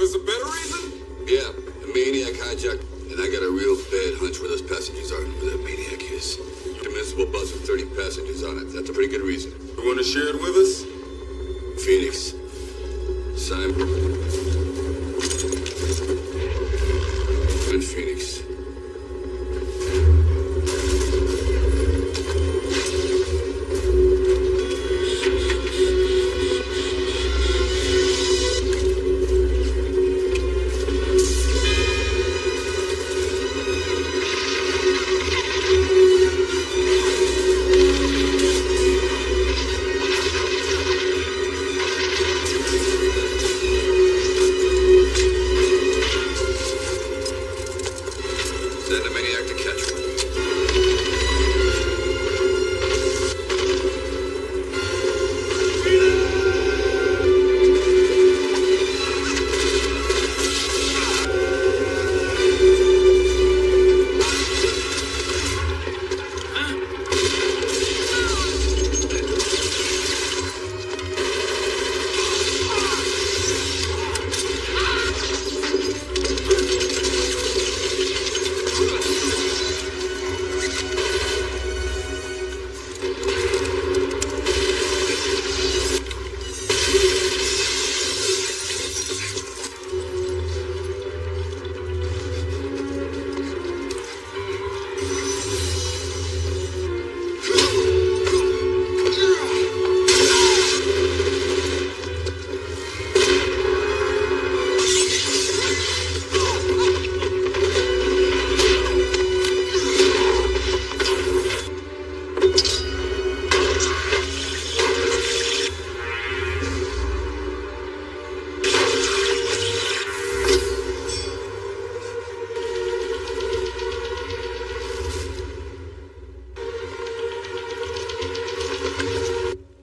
us a better reason? Yeah, the maniac hijacked, and I got a real bad hunch where those passengers are and who that maniac is. A municipal bus with 30 passengers on it. That's a pretty good reason. You want to share it with us? Phoenix. Simon. And Phoenix. Send the maniac to catch one.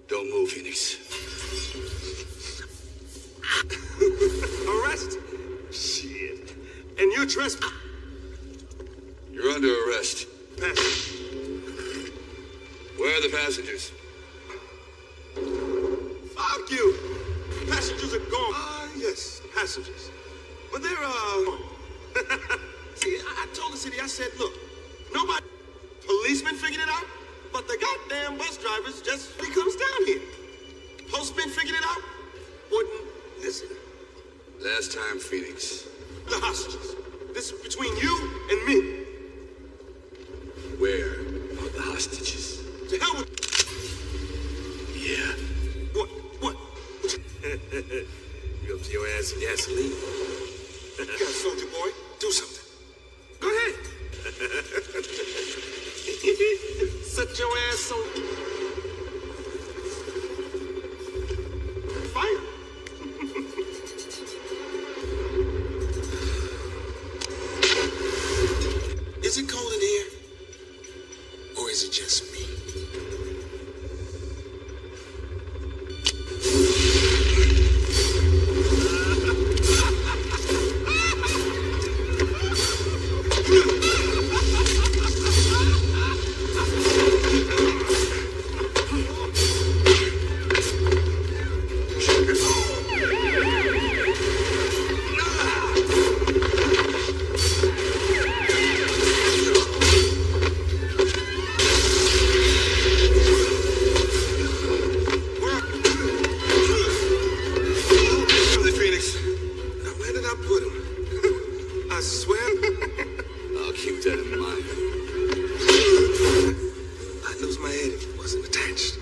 Don't move, Phoenix. Arrest? Shit. And you trespass? You're under arrest. Where are the passengers? Fuck you. Passengers are gone. Yes, passengers. But they're, See, I told the city, I said, look, nobody, policemen figured it out, but the goddamn bus drivers just comes down here. Postmen figured it out, wouldn't listen. Last time, Phoenix. The hostages. This is between you and me. Where are the hostages? To hell with... Yeah. What? You up to your ass in gasoline? You got a soldier boy. Do something. Go ahead. Set your ass on fire. Is it cold in here? Or is it just me? I swear. I'll keep that in mind. I'd lose my head if it wasn't attached.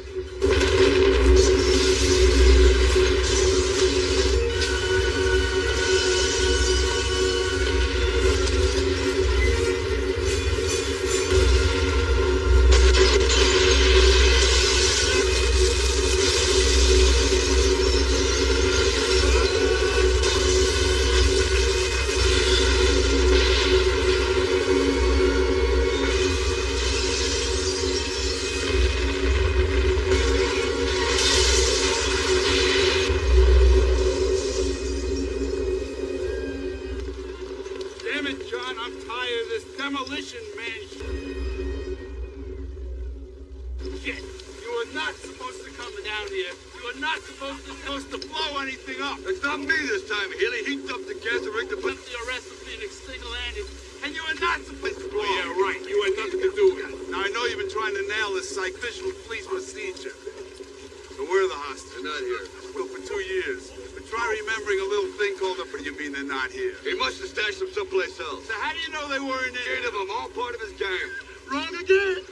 Demolition man. Shit, you are not supposed to come down here. You are not supposed to blow anything up. It's not me this time, Healy. He dumped the they're not here? He must have stashed them someplace else. So how do you know they weren't there? 8 of them, all part of his game. Wrong again?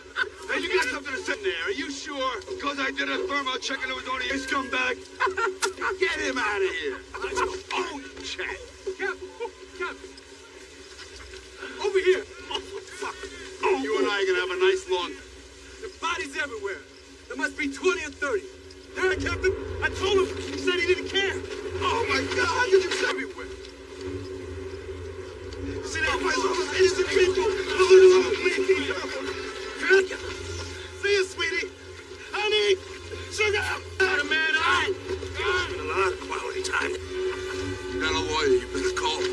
Hey, you got something to say there. Are you sure? Because I did a thermal check and it was only a scumbag. Get him out of here. Oh, you chat. Captain. Over here. Oh, fuck. Oh, you and I are going to have a nice long... The bodies everywhere. There must be 20 or 30. There, Captain. I told him. He said he didn't care. Oh, my God. How could you say everywhere? See that place? All those innocent people. Look at all those bleeding people. See you, sweetie. Honey. Sugar. Not a man eye. It's been a lot of quality time. You got a lawyer, you better call him.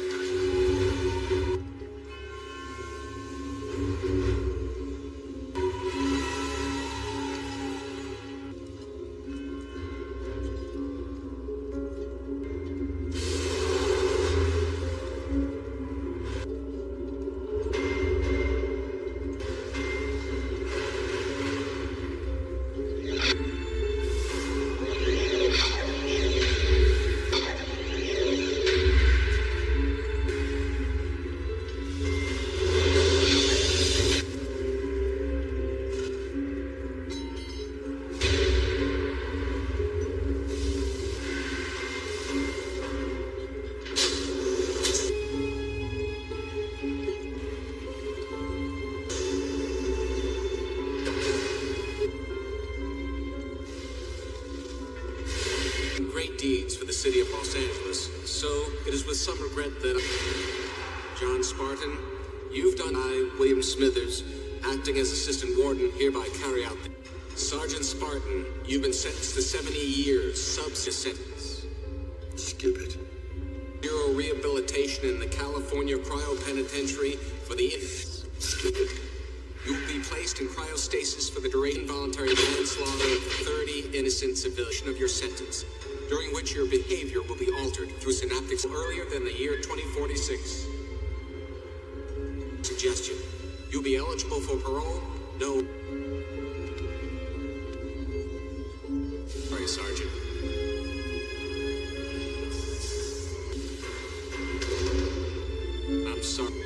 Great deeds for the city of Los Angeles. So it is with some regret that John Spartan, you've done. I, William Smithers, acting as assistant warden, hereby carry out Sergeant Spartan, you've been sentenced to 70 years sentence. Skip it. Bureau rehabilitation in the California Cryo Penitentiary for the Skip it. You will be placed in cryostasis for the duration voluntary manslaughter of 30 innocent civilians of your sentence, during which your behavior will be altered through synaptics earlier than the year 2046. Suggestion. You'll be eligible for parole. No. Sorry, Sergeant. I'm sorry.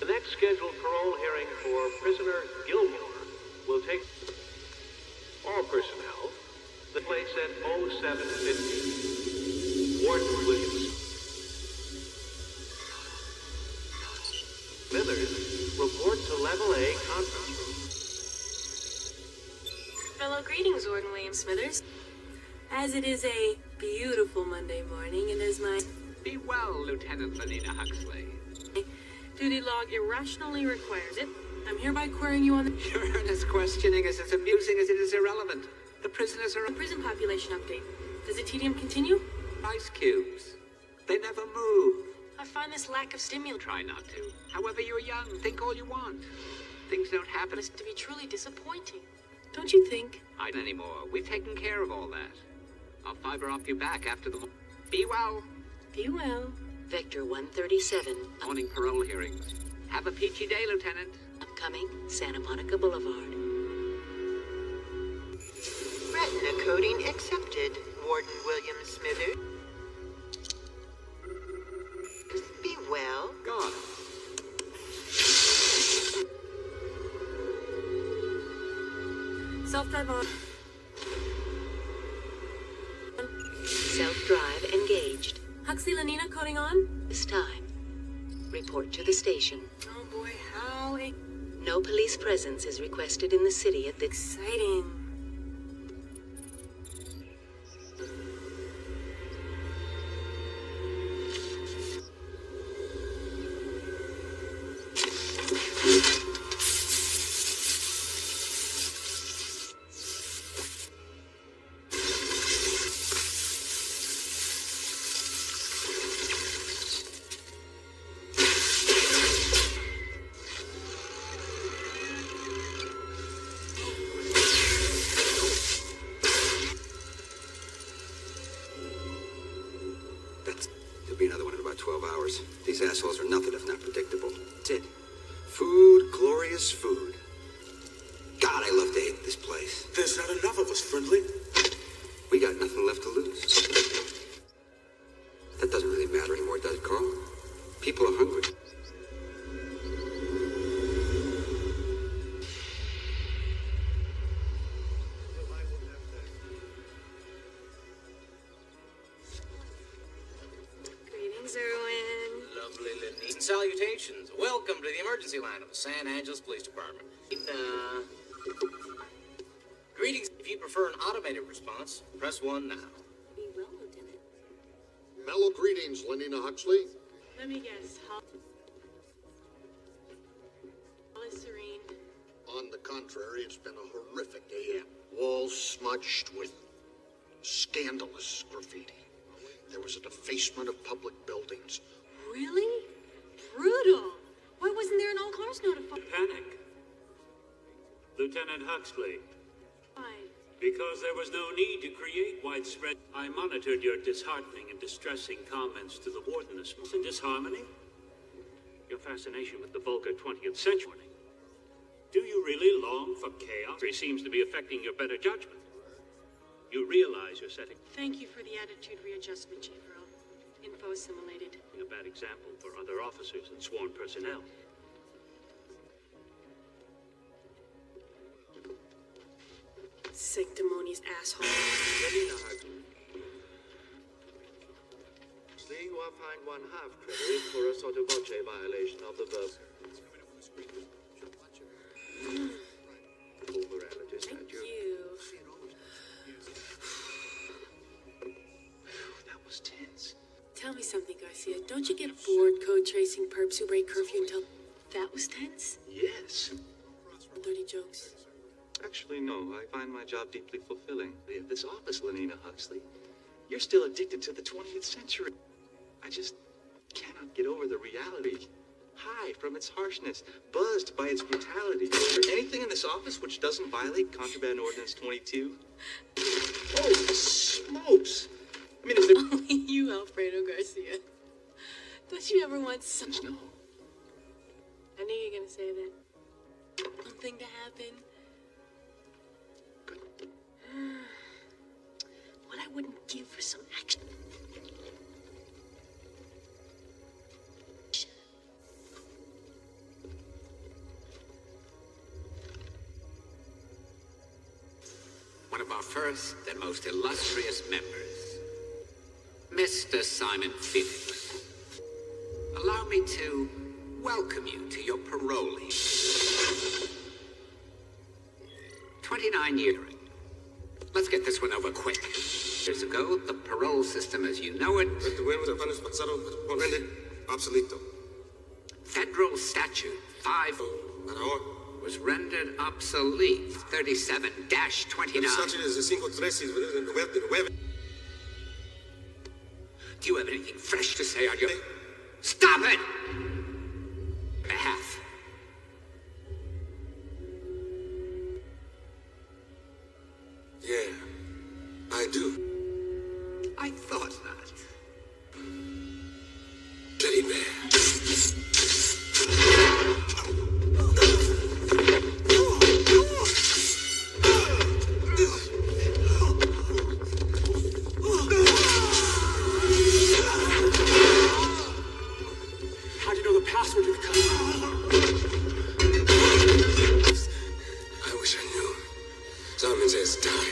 The next scheduled parole hearing for prisoner Gilmore will take all personnel. The place at 0750. Warden Williams. Smithers, report to Level A conference room. Hello, greetings, Warden William Smithers. As it is a beautiful Monday morning, and as my Be well, Lieutenant Lenina Huxley. duty log irrationally requires it, I'm hereby querying you on the Your earnest questioning is as amusing as it is irrelevant. The prisoners are prison population update. Does the tedium continue? ice cubes. They never move. I find this lack of stimulus Try not to. However, you're young. Think all you want. Things don't happen to be truly disappointing. Don't you think? anymore. We've taken care of all that. I'll fiber off you back after the... Be well. Be well. Vector 137. Morning parole hearings. Have a peachy day, Lieutenant. Upcoming Santa Monica Boulevard. Retina coding accepted, Warden William Smithers. Be well. God. Self-drive on. Self-drive engaged. Huxley, Lenina coding on? This time, report to the station. Oh boy, how No police presence is requested in the city at this... exciting. There'll be another one in about 12 hours. These assholes are nothing if not predictable. That's it. Food, glorious food. God, I love to hate this place. There's not enough of us, Friendly. We got nothing left to lose. That doesn't really matter anymore, does it, Carl? People are hungry. Greetings, Erwin. Lovely Lenina. Salutations. Welcome to the emergency line of the San Angeles Police Department. Greetings. If you prefer an automated response, press 1 now. Be well, Lieutenant. Mellow greetings, Lenina Huxley. Let me guess. Hall is serene. On the contrary, it's been a horrific day. Walls smudged with scandalous graffiti. There was a defacement of public buildings. Really? Brutal. Why wasn't there an all cars notified? Panic. Lieutenant Huxley. Why? Because there was no need to create widespread. I monitored your disheartening and distressing comments to the warden this morning. Disharmony? Your fascination with the vulgar 20th century. Do you really long for chaos? It seems to be affecting your better judgment. You realize you're setting Thank you for the attitude readjustment, Chief Earl. Info assimilated. a bad example for other officers and sworn personnel. Sanctimonious asshole. You are fined 1/2 credit for a sotto voce violation of the verb. Morality Thank statute. you. That was tense. Tell me something, Garcia. Don't you get bored code tracing perps who break curfew until that was tense? Yes. 30 jokes. Actually, no. I find my job deeply fulfilling. At this office, Lenina Huxley, you're still addicted to the 20th century. I just cannot get over the reality. High from its harshness, buzzed by its brutality. Is there anything in this office which doesn't violate Contraband Ordinance 22? Oh, smokes! I mean, is there... Only you, Alfredo Garcia. Don't you ever want some... No. I knew you were going to say that. Something to happen. What I wouldn't give for some action. one of our first and most illustrious members, Mr. Simon Phoenix. Allow me to welcome you to your parolee. 29 years. Let's get this one over quick. Years ago, the parole system as you know it Federal Statute 5 was rendered obsolete. 37-29. Do you have anything fresh to say on your... Stop it! Behalf. Yeah, I do. I thought not. Teddy bear. How'd you know the password to the code? I wish I knew. Simon says die.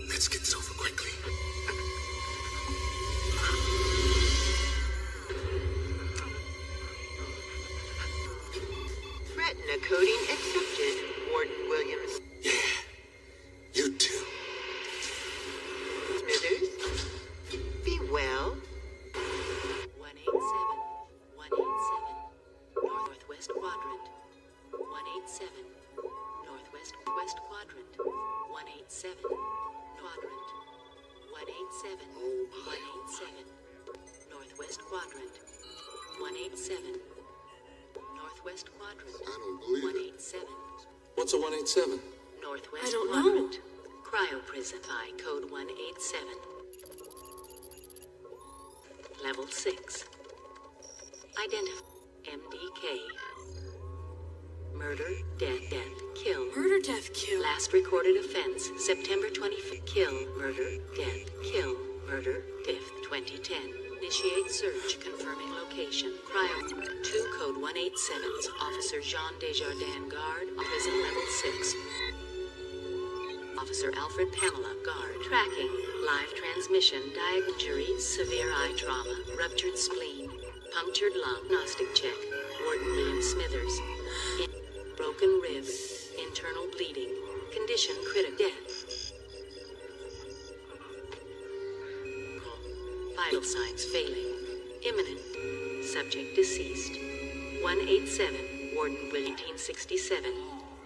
Let's get this over quickly. Retina coding accepted, Warden Williams. Yeah, you too. Smithers, be well. 187, 187, Northwest Quadrant. 187, Northwest West Quadrant. 187, Quadrant. 187, 187, Northwest Quadrant. 187, Northwest Quadrant. I don't believe it. 187, What's a 187? Northwest I don't Quadrant. know. Cryo prison by code 187. Level 6. Identify MDK. Murder, death, kill. Murder, death, kill. Last recorded offense, September 25th. Kill, murder, death, kill, murder, death, 2010. Initiate search, confirming location. Cryo 2 code 187's Officer Jean Desjardins, guard, prison level 6. Officer Alfred Pamela, guard. Tracking, live transmission, injury, severe eye trauma, ruptured spleen, punctured lung, diagnostic check. Warden William Smithers. Broken rib, internal bleeding, condition critical, death. Vital signs failing, imminent, subject deceased. 187, Warden William 1867,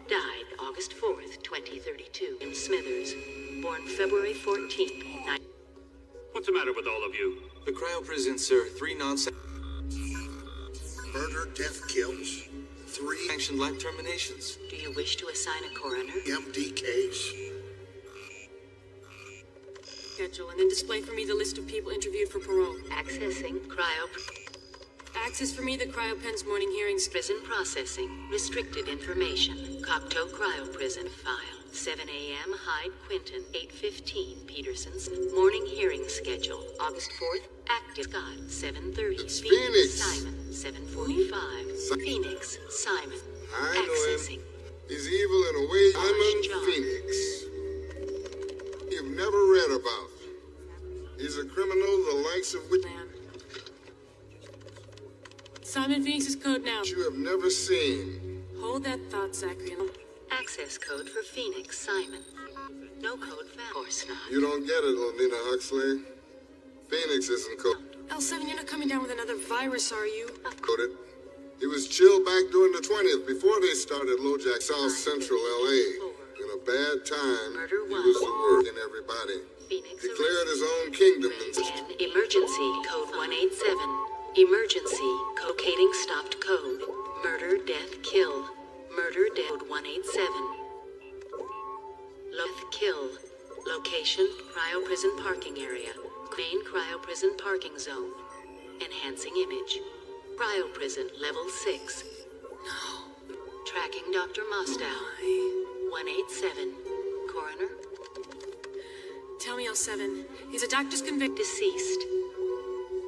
died August 4th, 2032. William Smithers, born February 14th, What's the matter with all of you? The cryo prison, sir. 3 Murder, death, kills. 3 sanctioned life terminations. Do you wish to assign a coroner? MDKs. Schedule and then display for me the list of people interviewed for parole. Accessing cryo. Access for me the cryopen's morning hearings. Prison processing. Restricted information. Cocteau cryo prison file. 7 a.m. Hyde Quinton. 8:15 Peterson's morning hearing schedule. August 4th. Active Scott. 7:30. Phoenix. Simon. 7:45. Phoenix. Simon. I know Accessing. him. He's evil in a way. Simon John. Phoenix. You've never read about. He's a criminal the likes of which Simon Phoenix's code now. you have never seen. Hold that thought, Zachary. Access code for Phoenix. Simon. No code found. Of course not. You don't get it, Lenina Huxley. Phoenix isn't L7, you're not coming down with another virus, are you? coded. He was chilled back during the 20th before they started LoJack, South Central LA. In a bad time, he was the word in everybody. Declared his own kingdom. Emergency code 187. Emergency locating stopped code. Murder, death, kill. Murder, death 187. Death, kill. Location, cryo prison parking area. Main cryo prison parking zone. Enhancing image. Cryo prison level 6. No. Tracking Dr. Mostow. 187. Coroner? Tell me, L7. Is a doctor's convicted? Deceased.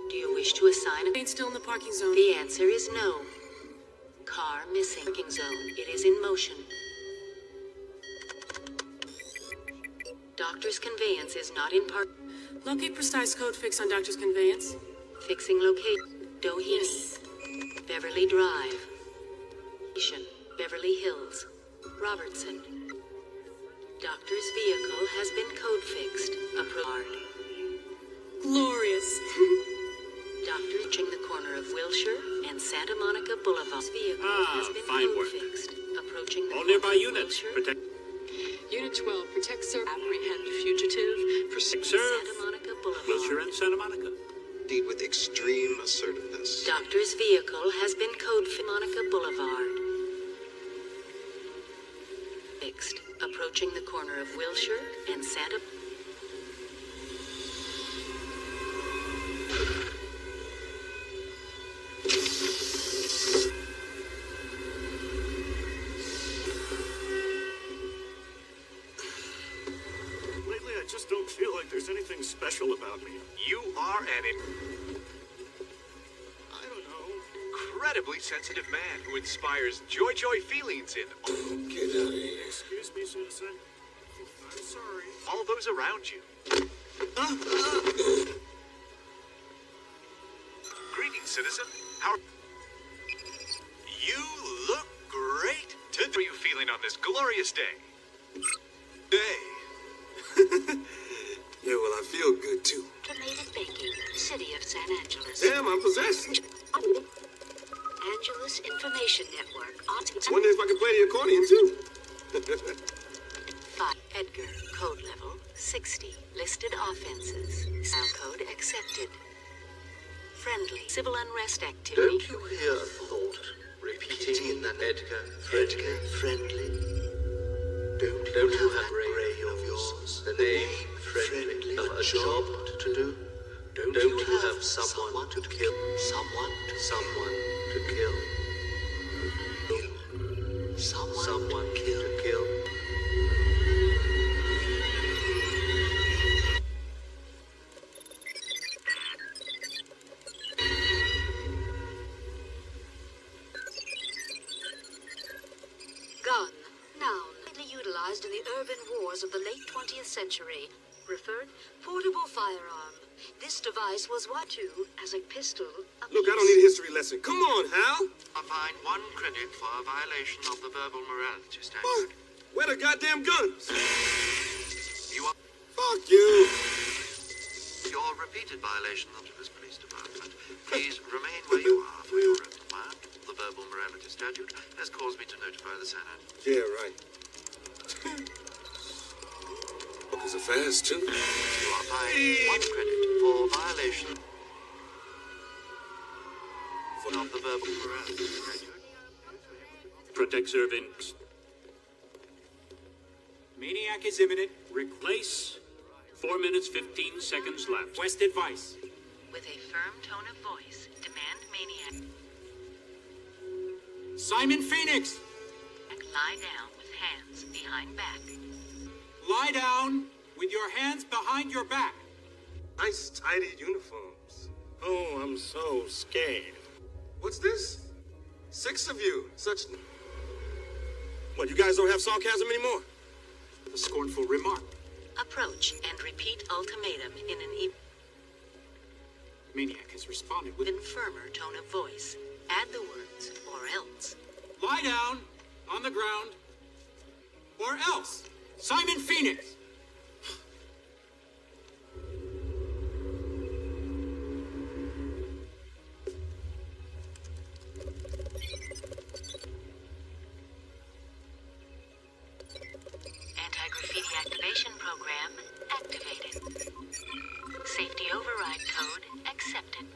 Do you wish to assign a... Ain't still in the parking zone. The answer is no. Car missing. Parking zone. It is in motion. Doctor's conveyance is not in park. Locate precise code fix on doctor's conveyance. Fixing location. Doheny. Yes. Beverly Drive. Beverly Hills. Robertson. Doctor's vehicle has been code fixed. Glorious. Doctor reaching the corner of Wilshire and Santa Monica Boulevard. Vehicle has been fine code work. fixed. Approaching the All corner nearby of units. Wilshire. Protect. Unit 12, protect, sir. Apprehend fugitive. Serve. Santa Monica Boulevard. Wilshire and Santa Monica. Indeed, with extreme assertiveness. Doctor's vehicle has been code fixed. Monica Boulevard. Fixed. Approaching the corner of Wilshire and Santa. Lately, I just don't feel like there's anything special about me. You are an I don't know. incredibly sensitive man who inspires joy feelings in Get out of here. Excuse me, citizen. I'm sorry. all those around you. Greetings, citizen. How you look great. How are you feeling on this glorious day? Yeah, well, I feel good, too. Automated Baking, City of San Angeles. Damn, I'm possessed. Angeles Information Network. Wonder if I can play the accordion, too. Edgar, code level 60. Listed offenses. Cell code accepted. Friendly. Civil unrest activity. Don't you hear a thought repeating in that Edgar friendly? Don't you have brain of yours? The name friendly. A job to do? Don't you have someone to kill? Someone to kill? Someone to kill? Gun. Noun. Widely utilized in the urban wars of the late 20th century. Referred, portable firearm. This device was what to as a pistol. Look, I don't need a history lesson. Come on, Hal. I find 1 credit for a violation of the verbal morality statute. What? Where the goddamn guns? You are... Fuck you. Your repeated violation of this police department. Please remain where you are for your reprimand. The verbal morality statute has caused me to notify the Senate. Yeah, right. Fuckers are fast, too. You are fined 1 credit for violation of the verbal morality statute. Protect servants. Maniac is imminent. Replace. 4 minutes, 15 seconds left. West advice. With a firm tone of voice, demand maniac. Simon Phoenix! Lie down with hands behind back. Lie down with your hands behind your back. Nice, tidy uniforms. Oh, I'm so scared. What's this? 6 of you. Such... What, you guys don't have sarcasm anymore? A scornful remark. Approach and repeat ultimatum in an Maniac has responded with even firmer tone of voice. Add the words, or else. lie down on the ground, or else. Simon Phoenix! Anti-graffiti activation program activated. Safety override code accepted.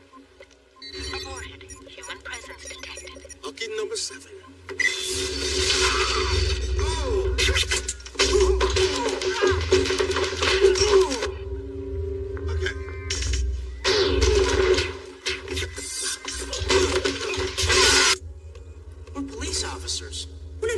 Aborted. Human presence detected. Lucky number 7. We're police officers. We're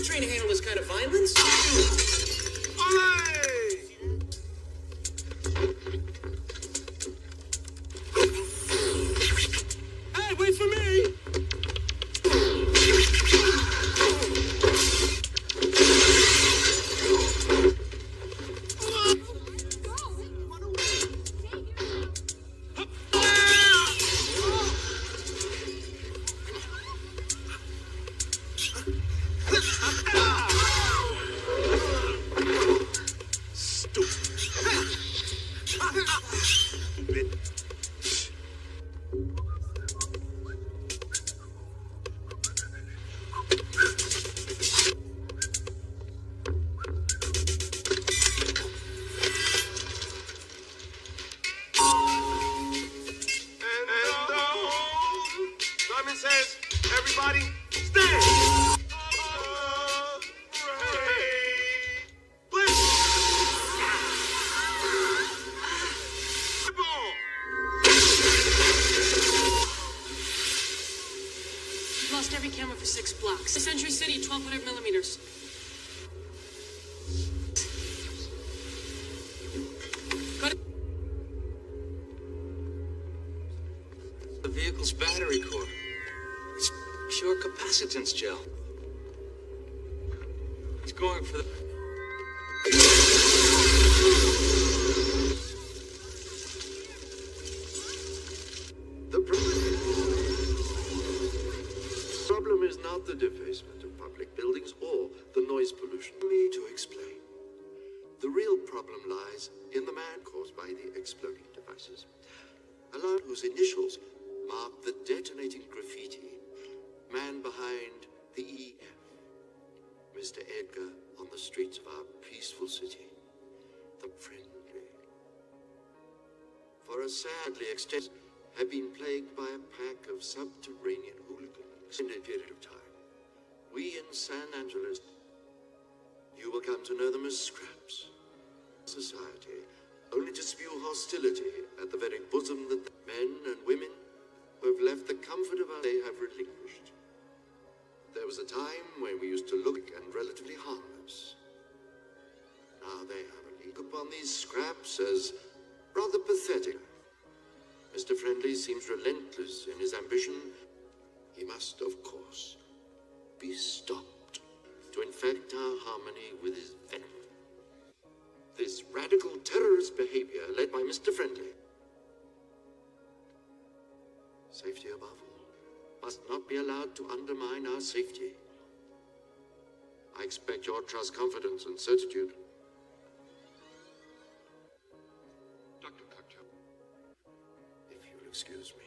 Everybody, stand! Lost every camera for 6 blocks. Century City, 1200 millimeters. Got it. The vehicle's battery core. It's pure capacitance gel. He's going for the... The problem is not the defacement of public buildings or the noise pollution. Me to explain. The real problem lies in the man caused by the exploding devices. A lad whose initials mark the detonating graffiti. Man behind the EF. Mr. Edgar on the streets of our peaceful city. The friendly. For a sadly extended have been plagued by a pack of subterranean hooligans. Extended period of time. We in San Angeles, you will come to know them as scraps. Society, only to spew hostility at the very bosom that the men and women who have left the comfort of our day have relinquished. There was a time when we used to look and relatively harmless. Now they have a look upon these scraps as rather pathetic. Mr. Friendly seems relentless in his ambition. He must, of course, be stopped to infect our harmony with his venom. This radical terrorist behavior led by Mr. Friendly, safety above all, must not be allowed to undermine our safety. I expect your trust, confidence, and certitude. Dr. Cocteau, if you'll excuse me.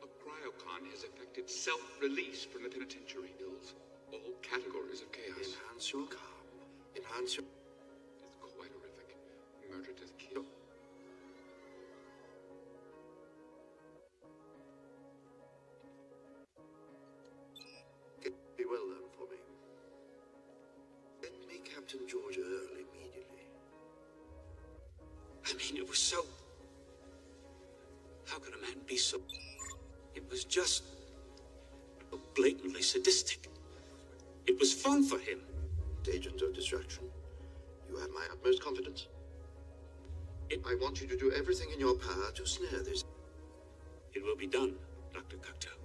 A cryocon has affected self-release from the penitentiary hills. All categories of chaos. Enhance your calm. Enhance your... It's quite horrific. Murder to kill. Be well done for me. Get me Captain George Earl immediately. I mean, it was so... How could a man be so... It was just... so blatantly sadistic. It was fun for him. Agent of destruction, you have my utmost confidence. I want you to do everything in your power to snare this. It will be done, Dr. Cocteau.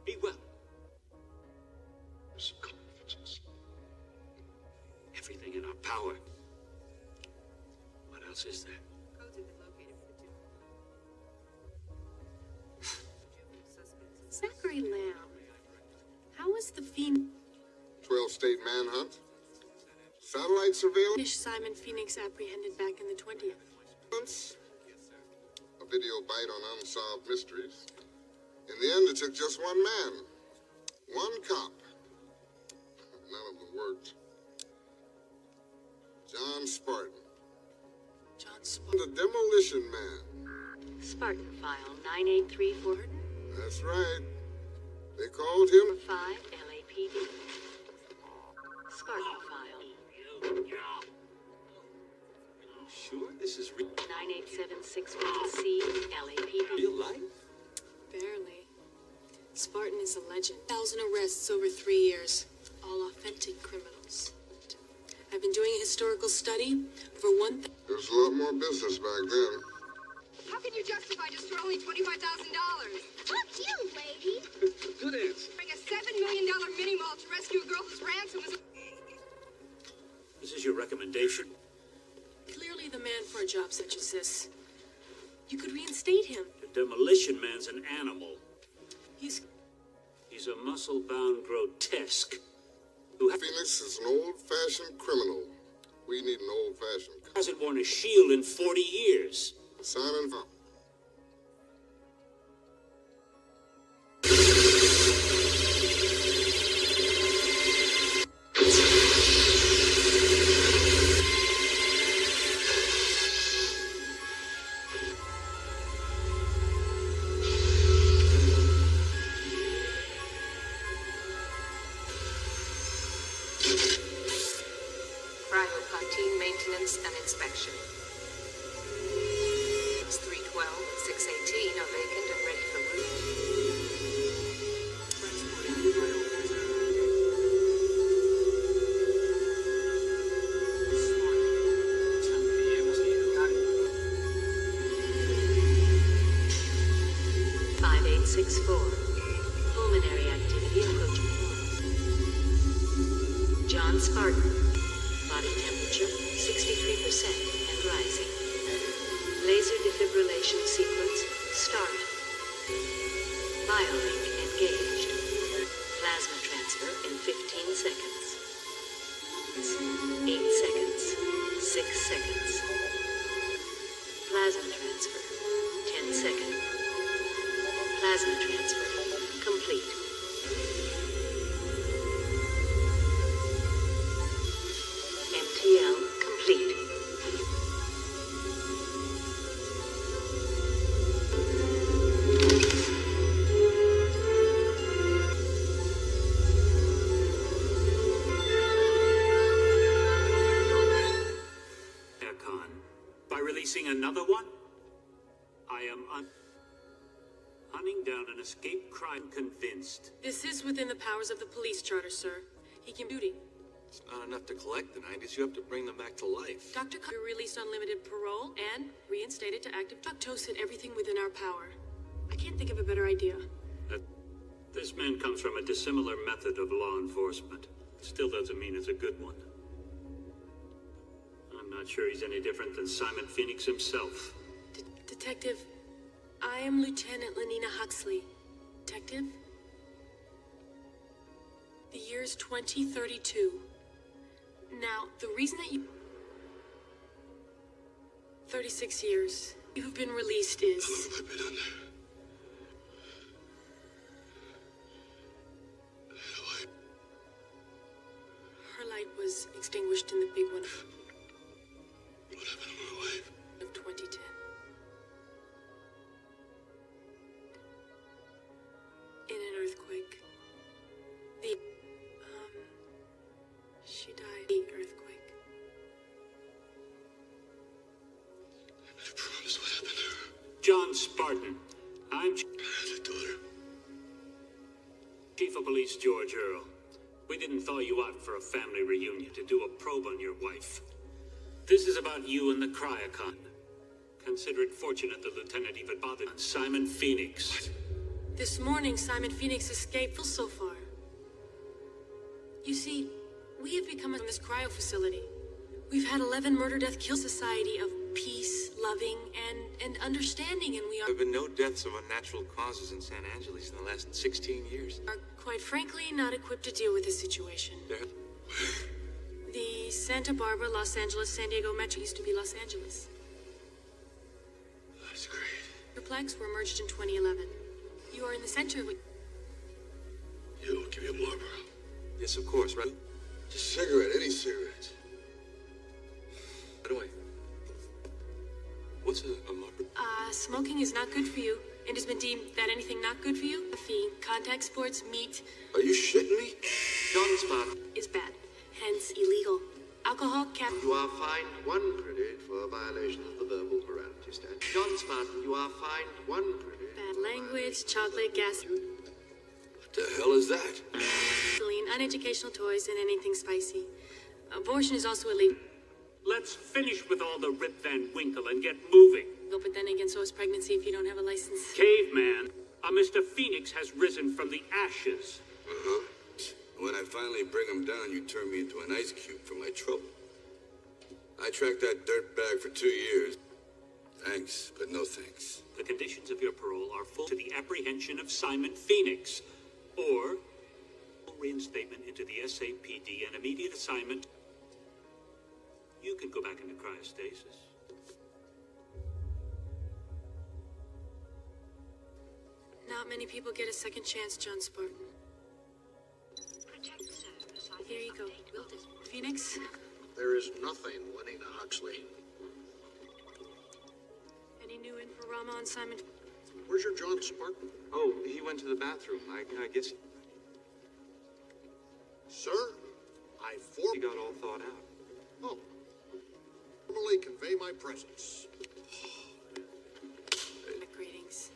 Be well. Confidence. Everything in our power. What else is there? Codes have been located for the Zachary Lamb. How was the fiend? 12-state manhunt. Satellite surveillance. Simon Phoenix apprehended back in the 20th. A video bite on unsolved mysteries. In the end, it took just one man. One cop. None of them worked. John Spartan. John Spartan. The Demolition Man. Spartan file 9834. That's right. They called him 5 LAPD. Spartan file. Sure, this is 98761C LAPD. real life? Barely. Spartan is a legend. 1,000 arrests over 3 years. All authentic criminals. I've been doing a historical study for one thing. There was a lot more business back then. How can you justify just throwing $25,000? Fuck you, lady! Good answer. Bring a $7 million mini-mall to rescue a girl whose ransom was... This is your recommendation? Clearly the man for a job such as this. You could reinstate him. The Demolition Man's an animal. He's a muscle-bound grotesque. Phoenix is an old-fashioned criminal. We need an old-fashioned... Hasn't worn a shield in 40 years. Simon... clearance and inspection. 312 and 618 are vacant and ready for Pulmonary activity approaching normal. John Spartan. Body temperature 63% and rising. Laser defibrillation sequence start. Biolink engaged. Plasma transfer in 15 seconds. 8 seconds. 6 seconds. Plasma transfer 10 seconds. Plasma transfer complete. MTL complete. By releasing another one, I am hunting down an escaped crime convinced. This is within the powers of the police charter, sir. He can duty. It's not enough to collect the 90s. You have to bring them back to life. Dr. Cook released on limited parole and reinstated to active. Dr. said everything within our power. I can't think of a better idea. This man comes from a dissimilar method of law enforcement. Still doesn't mean it's a good one. I'm not sure he's any different than Simon Phoenix himself. Detective, I am Lieutenant Lenina Huxley. Detective? The year's 2032. Now, the reason that you... 36 years. You have been released is... How long have I been under? Her light was extinguished in the big one. What happened to my wife? Of 2010. In an earthquake. She died. The earthquake. I promise what happened to her. John Spartan. I'm I had a daughter. Chief of Police George Earl. We didn't thaw you out for a family reunion to do a probe on your wife. This is about you and the Cryocon. Consider it fortunate the lieutenant even bothered on Simon Phoenix. What? This morning, Simon Phoenix escaped so far. You see, we have become in this cryo facility. We've had 11 murder-death-kill society of peace, loving, and understanding, and we There have been no deaths of unnatural causes in San Angeles in the last 16 years. are, quite frankly, not equipped to deal with this situation. The Santa Barbara, Los Angeles, San Diego Metro used to be Los Angeles. That's great. Your plaques were merged in 2011. You are in the center. Yo, give me a Marlboro. Yes, of course, right? Just a cigarette, any cigarette. By the way, what's a Marlboro? Smoking is not good for you, and has been deemed that anything not good for you, caffeine, contact sports, meat, Are you shitting me? John Spartan. is bad. Hence, illegal. Alcohol, You are fined 1 credit for a violation of the verbal morality statute. John Spartan, you are fined 1 credit. bad language, chocolate, gas, What the hell is that? gasoline, uneducational toys, and anything spicy. Abortion is also illegal, Let's finish with all the Rip Van Winkle and get moving. but then again, so is pregnancy if you don't have a license. Caveman, Mr. Phoenix has risen from the ashes. Uh-huh. When I finally bring him down, you turn me into an ice cube for my trouble. I tracked that dirtbag for 2 years. Thanks, but no thanks. The conditions of your parole are full to the apprehension of Simon Phoenix, or reinstatement into the SAPD and immediate assignment. You can go back into cryostasis. Not many people get a second chance, John Spartan. Here you go. Phoenix? There is nothing, Lenina Huxley. Any new info, Rama, on Simon? Where's your John Spartan? Oh, he went to the bathroom. I guess Sir, I he got all thought out. Oh. convey my presence. Greetings.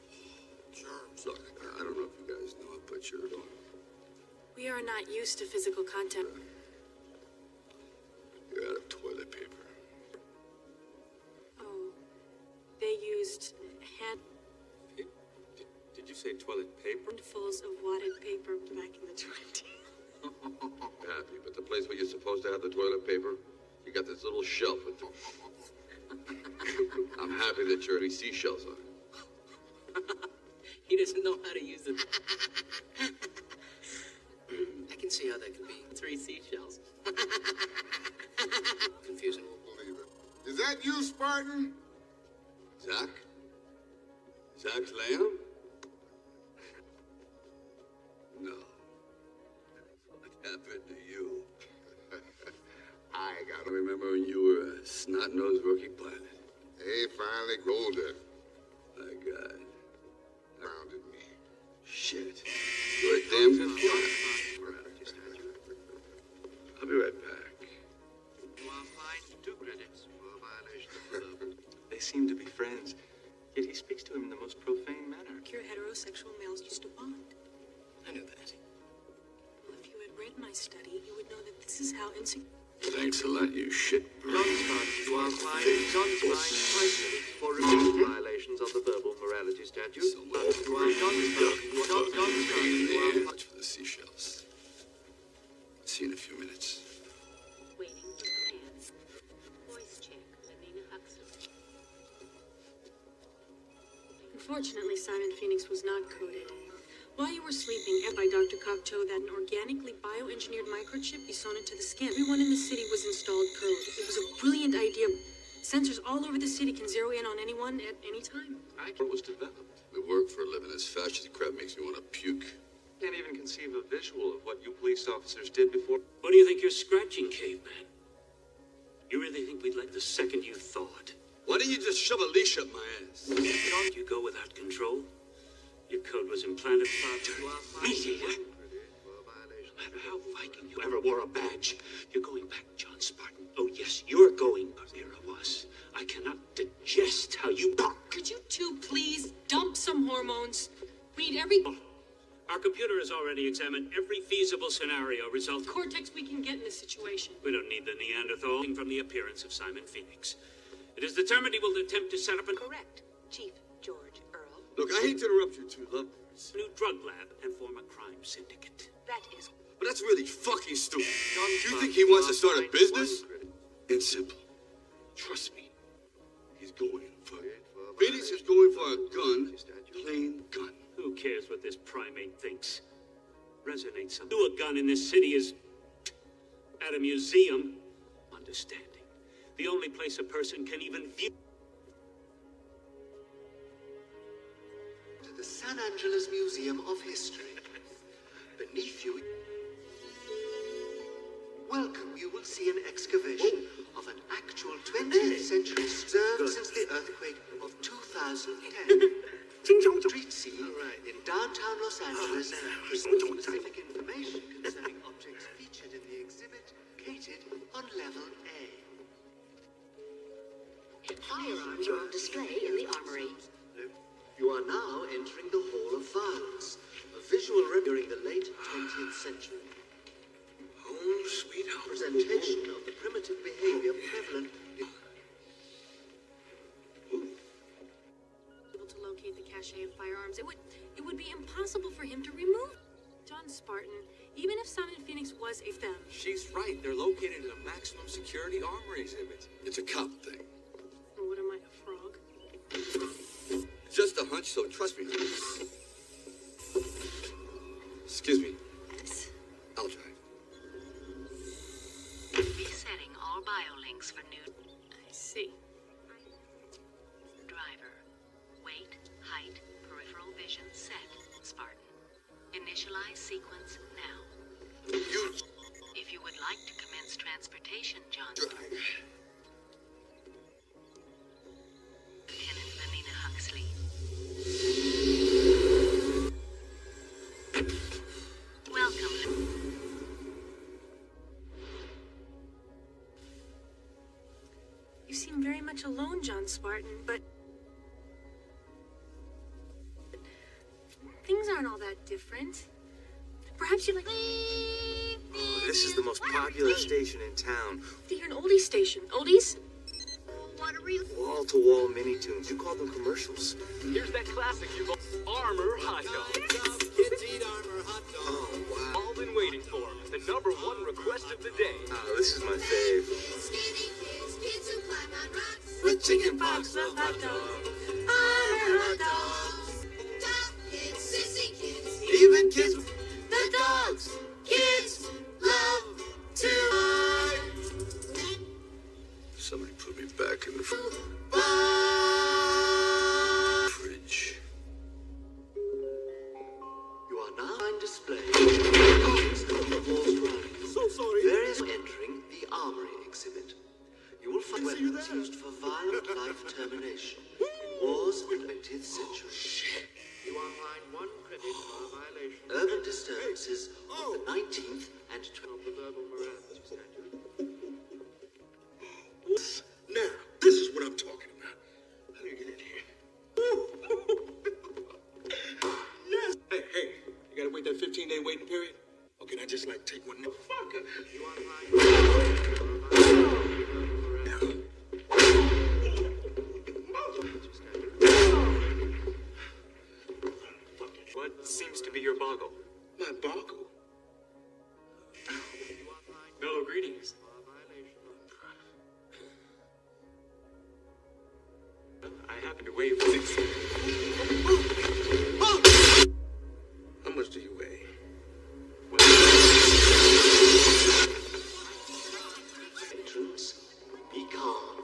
Germs. Look, I don't know if you guys know it, but you're... We are not used to physical contact. You're out of toilet paper. Oh, they used hand Did you say toilet paper? handfuls of wadded paper back in the 20s. Happy, but the place where you're supposed to have the toilet paper, you got this little shelf with them. I'm happy that you're any seashells on it. He doesn't know how to use it. I can see how that can be. 3 seashells. Confusing. Believe it. Is that you, Spartan? Zach? Zach's Lamb? No. What happened to you? I got I remember when you were a snot-nosed rookie pilot. They finally older. My God. Grounded me. Shit. You're a damn good fly. I'll be right back. You are fined 2 credits for a violation of the law. They seem to be friends, yet he speaks to him in the most profane manner. Pure heterosexual males used to bond. I knew that. Well, if you had read my study, you would know that this is how insecure. Thanks a lot, you shit bird. You are fined twice credits for repeated violations of the verbal morality statute. Much for the seashells. See you in a few minutes. Waiting for commands. Voice check. Lenina Huxley. Unfortunately, Simon Phoenix was not coded. While you were sleeping, by Dr. Cocteau that an organically bioengineered microchip be sewn into the skin. Everyone in the city was installed code. It was a brilliant idea. Sensors all over the city can zero in on anyone at any time. It was developed. We work for a living. This fascist crap makes me want to puke. Can't even conceive a visual of what you police officers did before. What do you think you're scratching, caveman? You really think we'd let the second you thought? Why don't you just shove a leash up my ass? Don't you go without control? Your code was implanted mediator. No matter how Viking you ever wore a badge, you're going back, John Spartan. Oh, yes, you're going, but there I was. I cannot digest how you... Could you two please dump some hormones? Read every... Our computer has already examined every feasible scenario result. Cortex we can get in this situation. We don't need the Neanderthal from the appearance of Simon Phoenix. It is determined he will attempt to set up a... Correct, Chief George Earl. Look, I hate to interrupt you two lovebirds. New drug lab and form a crime syndicate. That is... But that's really fucking stupid. Do you think he wants to start a business? It's simple. Trust me. He's going for it. Phoenix is going for a gun. Plain gun. Who cares what this primate thinks? Resonates something. Do a gun in this city is... at a museum. Understanding. The only place a person can even view... To the San Angeles Museum of History. Beneath you... Welcome, you will see an excavation of an actual 20th century preserved since the earthquake of 2010. Street scene in downtown Los Angeles presents specific information concerning objects featured in the exhibit located on level A. Firearms are on display in the armory. You are now entering the Hall of Violence, a visual during the late 20th century. Oh, sweet home. Presentation of the primitive behavior prevalent in... Able to locate the cache of firearms, it would be impossible for him to remove. John Spartan, even if Simon Phoenix was a them. She's right. They're located in a maximum security armory exhibit. It's a cop thing. Or what am I, a frog? It's just a hunch, so trust me. Excuse me. Yes. I'll drive. Resetting all biolinks for new... I see. Driver. Weight, height, peripheral vision set. Spartan. Initialize sequence now. You... If you would like to commence transportation, John... Lieutenant Lenina Huxley. Welcome. You seem very much alone, John Spartan, but things aren't all that different. Perhaps you like... Oh, this is the most popular station in town. You're an oldies station. Oldies? Wall-to-wall mini-tunes. You call them commercials. Here's that classic you call Armor Hot Dog. Kids eat Armor hot dogs. Oh, wow. All been waiting for. The #1 request of the day. Oh, this is my fave. With chicken pox love hot dogs. Armor hot dogs. Even kids, the dogs, kids love to buy. Somebody put me back in the fridge. You are now on display. So sorry. There is entering the Armory exhibit. You will find weapons used for violent life termination in wars of the 20th century. You are fined 1 credit for a violation. Urban disturbances of the 19th and 12th. Now, this is what I'm talking about. How do you get in here? Yes. Hey, you gotta wait that 15-day waiting period? Or can I just, like, take one? Fucker. You are fined. What seems to be your boggle? My boggle? Mellow greetings. I happen to weigh 6. How much do you weigh? Entrance, be calm.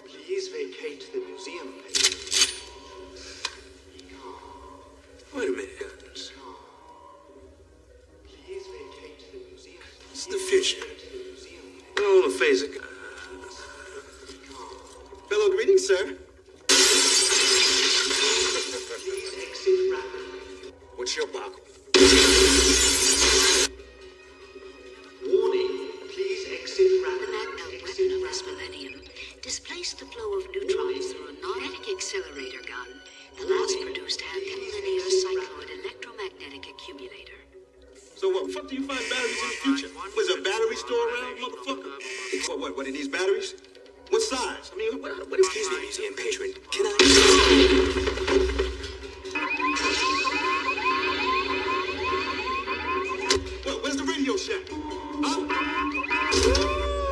Please vacate the museum. Wait a minute. Please vacate the museum. This is the future. Oh, the phasing. Fellow greetings, sir. Please exit rapidly. What's your boggle? Warning, please exit The rapidly. magnet weapon of this millennium displaced the flow of neutrons through a non-kinetic accelerator gun, the last produced hand-linear cycloid electromagnetic accumulator. So what? Fuck do you find batteries in the future? Was a battery store around, motherfucker? What? It needs batteries? What size? I mean, what is this museum patron? Can I? Well, where's the Radio Shack?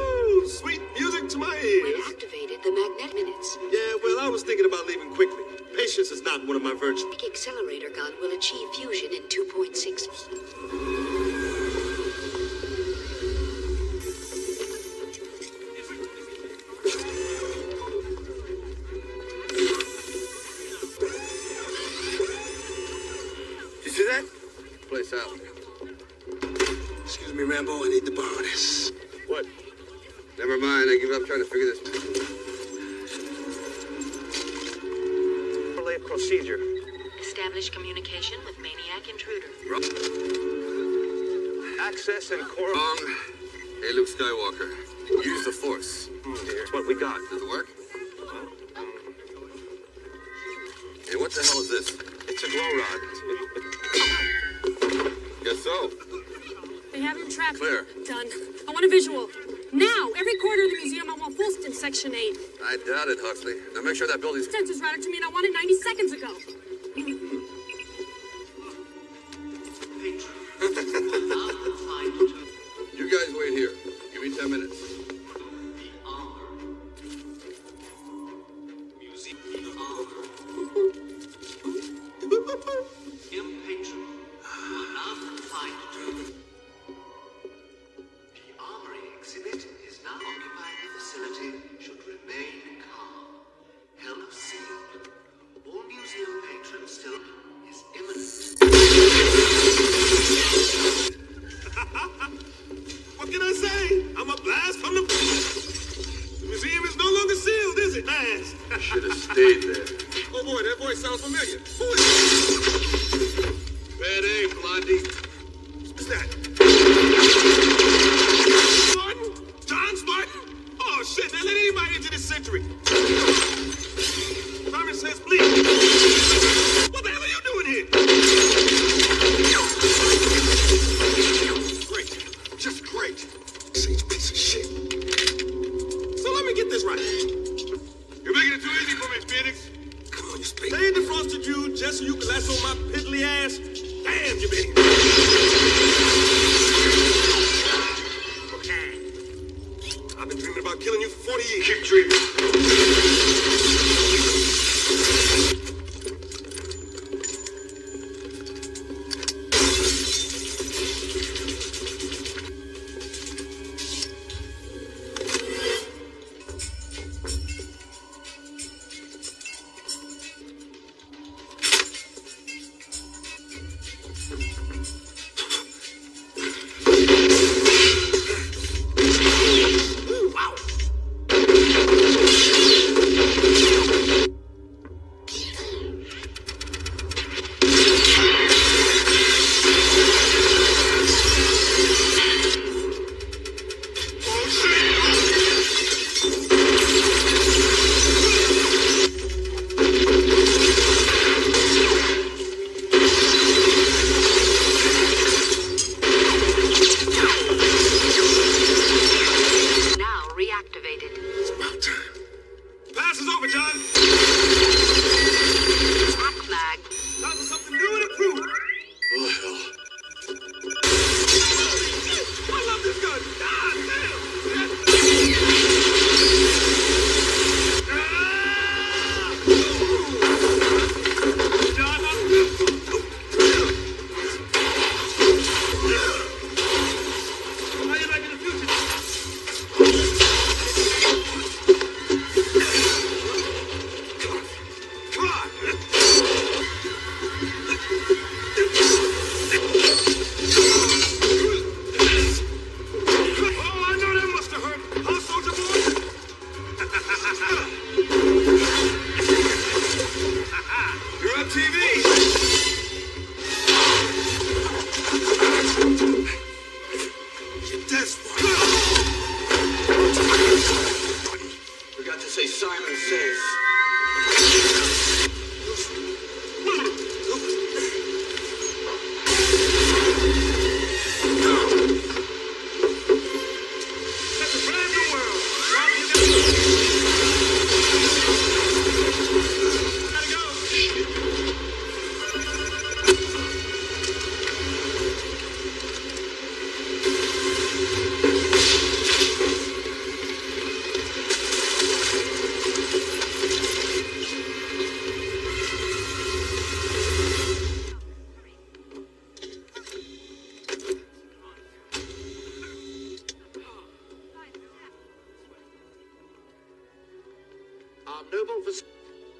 Ooh, sweet music to my When ears. activated, the magnetic minutes. Yeah, well, I was thinking about leaving quickly. Patience is not one of my virtues. The accelerator gun will achieve fusion in 2.6. You see that? Place out. Excuse me, Rambo, I need to borrow this. What? Never mind, I give up trying to figure this. Relay procedure. Establish communication with maniac intruder. Access and core. Wrong. Hey, Luke Skywalker. Use the Force. Here's what we got. Does it work? Hey, what the hell is this? It's a glow rod. Guess so. They have him trapped. Clear. Done. I want a visual. Now! Every corner of the museum, I want full in Section 8. I doubt it, Huxley. Now make sure that building's... Sensors routed to me and I want it 90 seconds ago. You guys wait here. Give me 10 minutes. The Armory exhibit is now occupying the facility. Should remain calm. Held sealed. All museum patrons still is imminent. What can I say? I'm a blast from the museum is no longer sealed, is it? Blast. You should have stayed there. Oh boy, that voice sounds familiar. Who is that? Bad aim, Blondie. Who's that? Spartan? John Spartan? Oh, shit, they let anybody into this century. Simon says, please. What the hell are you doing here? Great. Just great. Sage piece of shit. So let me get this right. You're making it too easy for me, Phoenix. Come on, you speak. They defrosted you just so you could lasso my piddly ass. Damn, you baby. I've been dreaming about killing you for 40 years. Keep dreaming.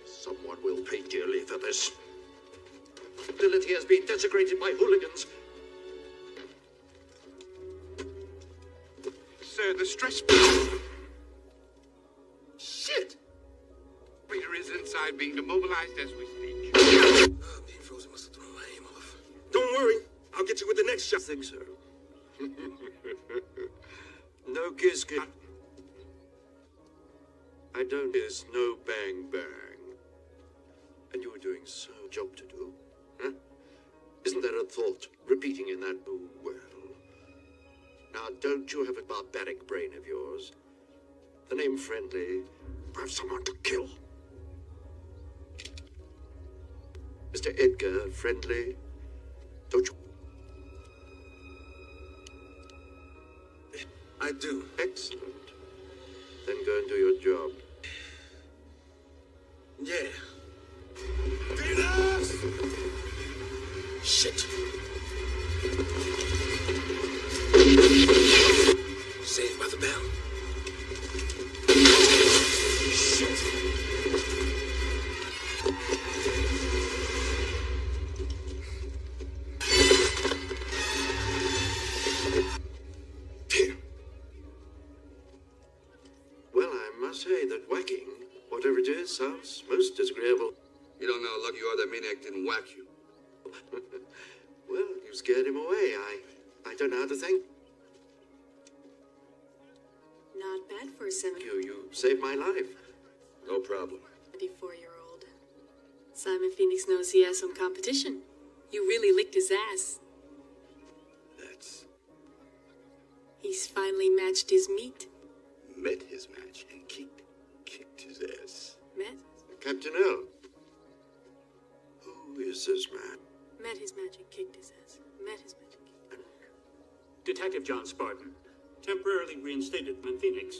Someone will pay dearly for this. Facility has been desecrated by hooligans. Sir, the stress... Shit! Reader is inside being demobilized as we speak. Being frozen must have thrown my aim off. Don't worry. I'll get you with the next shot. Think so. No kiss. I don't. There's no bang bang. And you were doing so job to do. Huh? Isn't there a thought repeating in that? Oh, well. Now, don't you have a barbaric brain of yours? The name Friendly. I have someone to kill. Mr. Edgar Friendly. Don't you? I do. Excellent. Then go and do your job. Yeah. Venus! Shit. Saved by the bell. Shit. Well, I must say that whacking, whatever it is, sounds most disagreeable. You don't know how lucky you are that maniac didn't whack you. Well, you scared him away. I don't know how to think. Not bad for a 74-year-old. You saved my life. No problem. Simon Phoenix knows he has some competition. You really licked his ass. That's... He's finally matched his meat. Met his match and kicked his ass. Met? Captain L. Who is this man? Met his match and kicked his ass. Met his match and kicked his ass. Detective John Spartan, temporarily reinstated in Phoenix.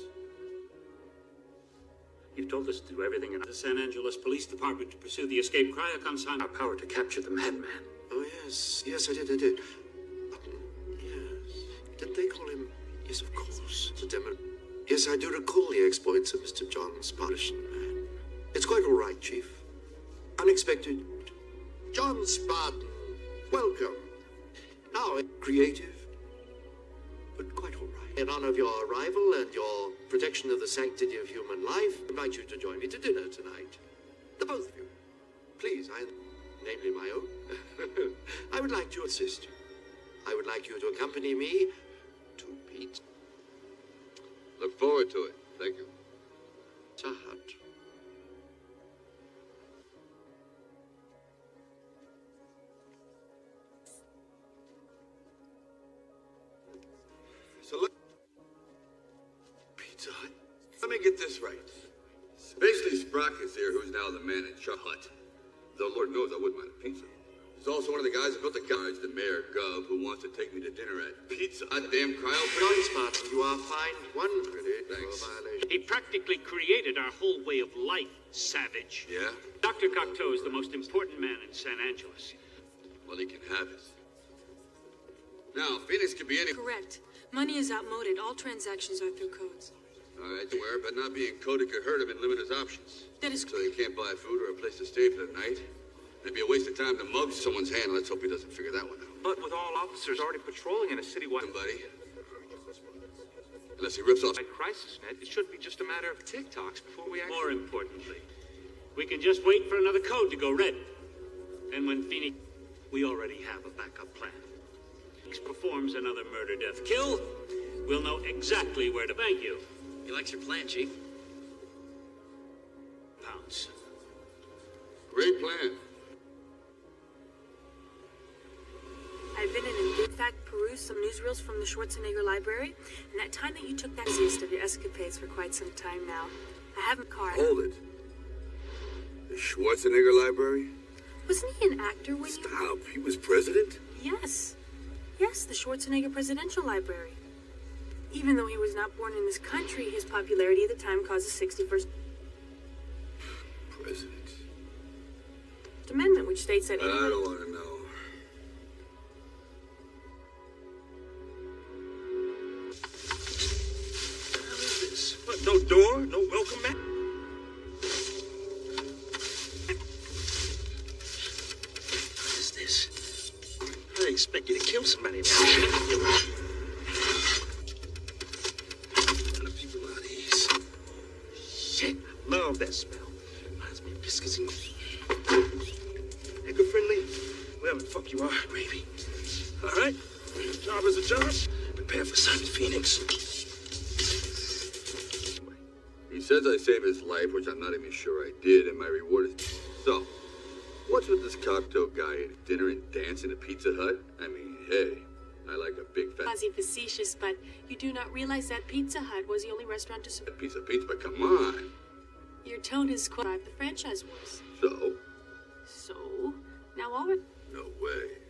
You've told us to do everything in the San Angeles Police Department to pursue the escaped Cryocon Simon. Our power to capture the madman. Oh, yes. Yes, I did. Yes. Did they call him? Yes, of course. The demo. Yes, I do recall the exploits of Mr. John Spartan, man. It's quite all right, Chief. Unexpected. John Spartan, welcome. Now, creative, but quite all right. In honor of your arrival and your protection of the sanctity of human life, I invite you to join me to dinner tonight. The both of you. Please, namely my own. I would like to assist you. I would like you to accompany me to Pizza Look forward to it. Thank you. Hut. Pizza Hut? Let me get this right. Basically, Sprocket's here, who's now the man in Chuck Hut. Though Lord knows I wouldn't mind a pizza. He's also one of the guys that built the garage, the Mayor Gov, who wants to take me to dinner at Pizza Hut. Damn cryo. John Spartan, you are fined 1 credit for violation. He practically created our whole way of life, savage. Yeah? Dr. Cocteau is the most important man in San Angeles. Well, he can have it. Now, Phoenix could be any... Correct. Money is outmoded. All transactions are through codes. All right, aware, but not being coded could hurt him and limit his options. That is... So he can't buy food or a place to stay for the night. It'd be a waste of time to mug someone's hand. Let's hope he doesn't figure that one out. But with all officers already patrolling in a citywide... Somebody. Unless he rips off... Like crisis net, it should be just a matter of TikToks before we actually... More importantly, we can just wait for another code to go red. And when Phoenix... We already have a backup plan. Phoenix performs another murder-death-kill, we'll know exactly where to bank you. He likes your plan, Chief. Pounce. Great plan. I've been in fact perused some newsreels from the Schwarzenegger library, and that time that you took that easiest of your escapades for quite some time now. I have a card. Hold it. The Schwarzenegger library? Wasn't he an actor when Stop. He was president? Yes. Yes, the Schwarzenegger Presidential Library. Even though he was not born in this country, his popularity at the time caused the 61st President. Amendment, which states that I don't want to know. What is this? What, no door? No welcome mat? What is this? I didn't expect you to kill somebody. What kind of people are these? Shit, I love that smell. Reminds me of biscuits and... Eco-friendly? Whatever the fuck you are, gravy. All right? Job is a job. Prepare for Simon Phoenix. He says I saved his life, which I'm not even sure I did, and my reward is... So, what's with this cocktail guy? Dinner and dance in a Pizza Hut? I mean, hey, I like a big fat... Quasi-facetious, but you do not realize that Pizza Hut was the only restaurant to serve... A piece of pizza, but come on. Your tone has described the franchise wars. So? So, now all No way.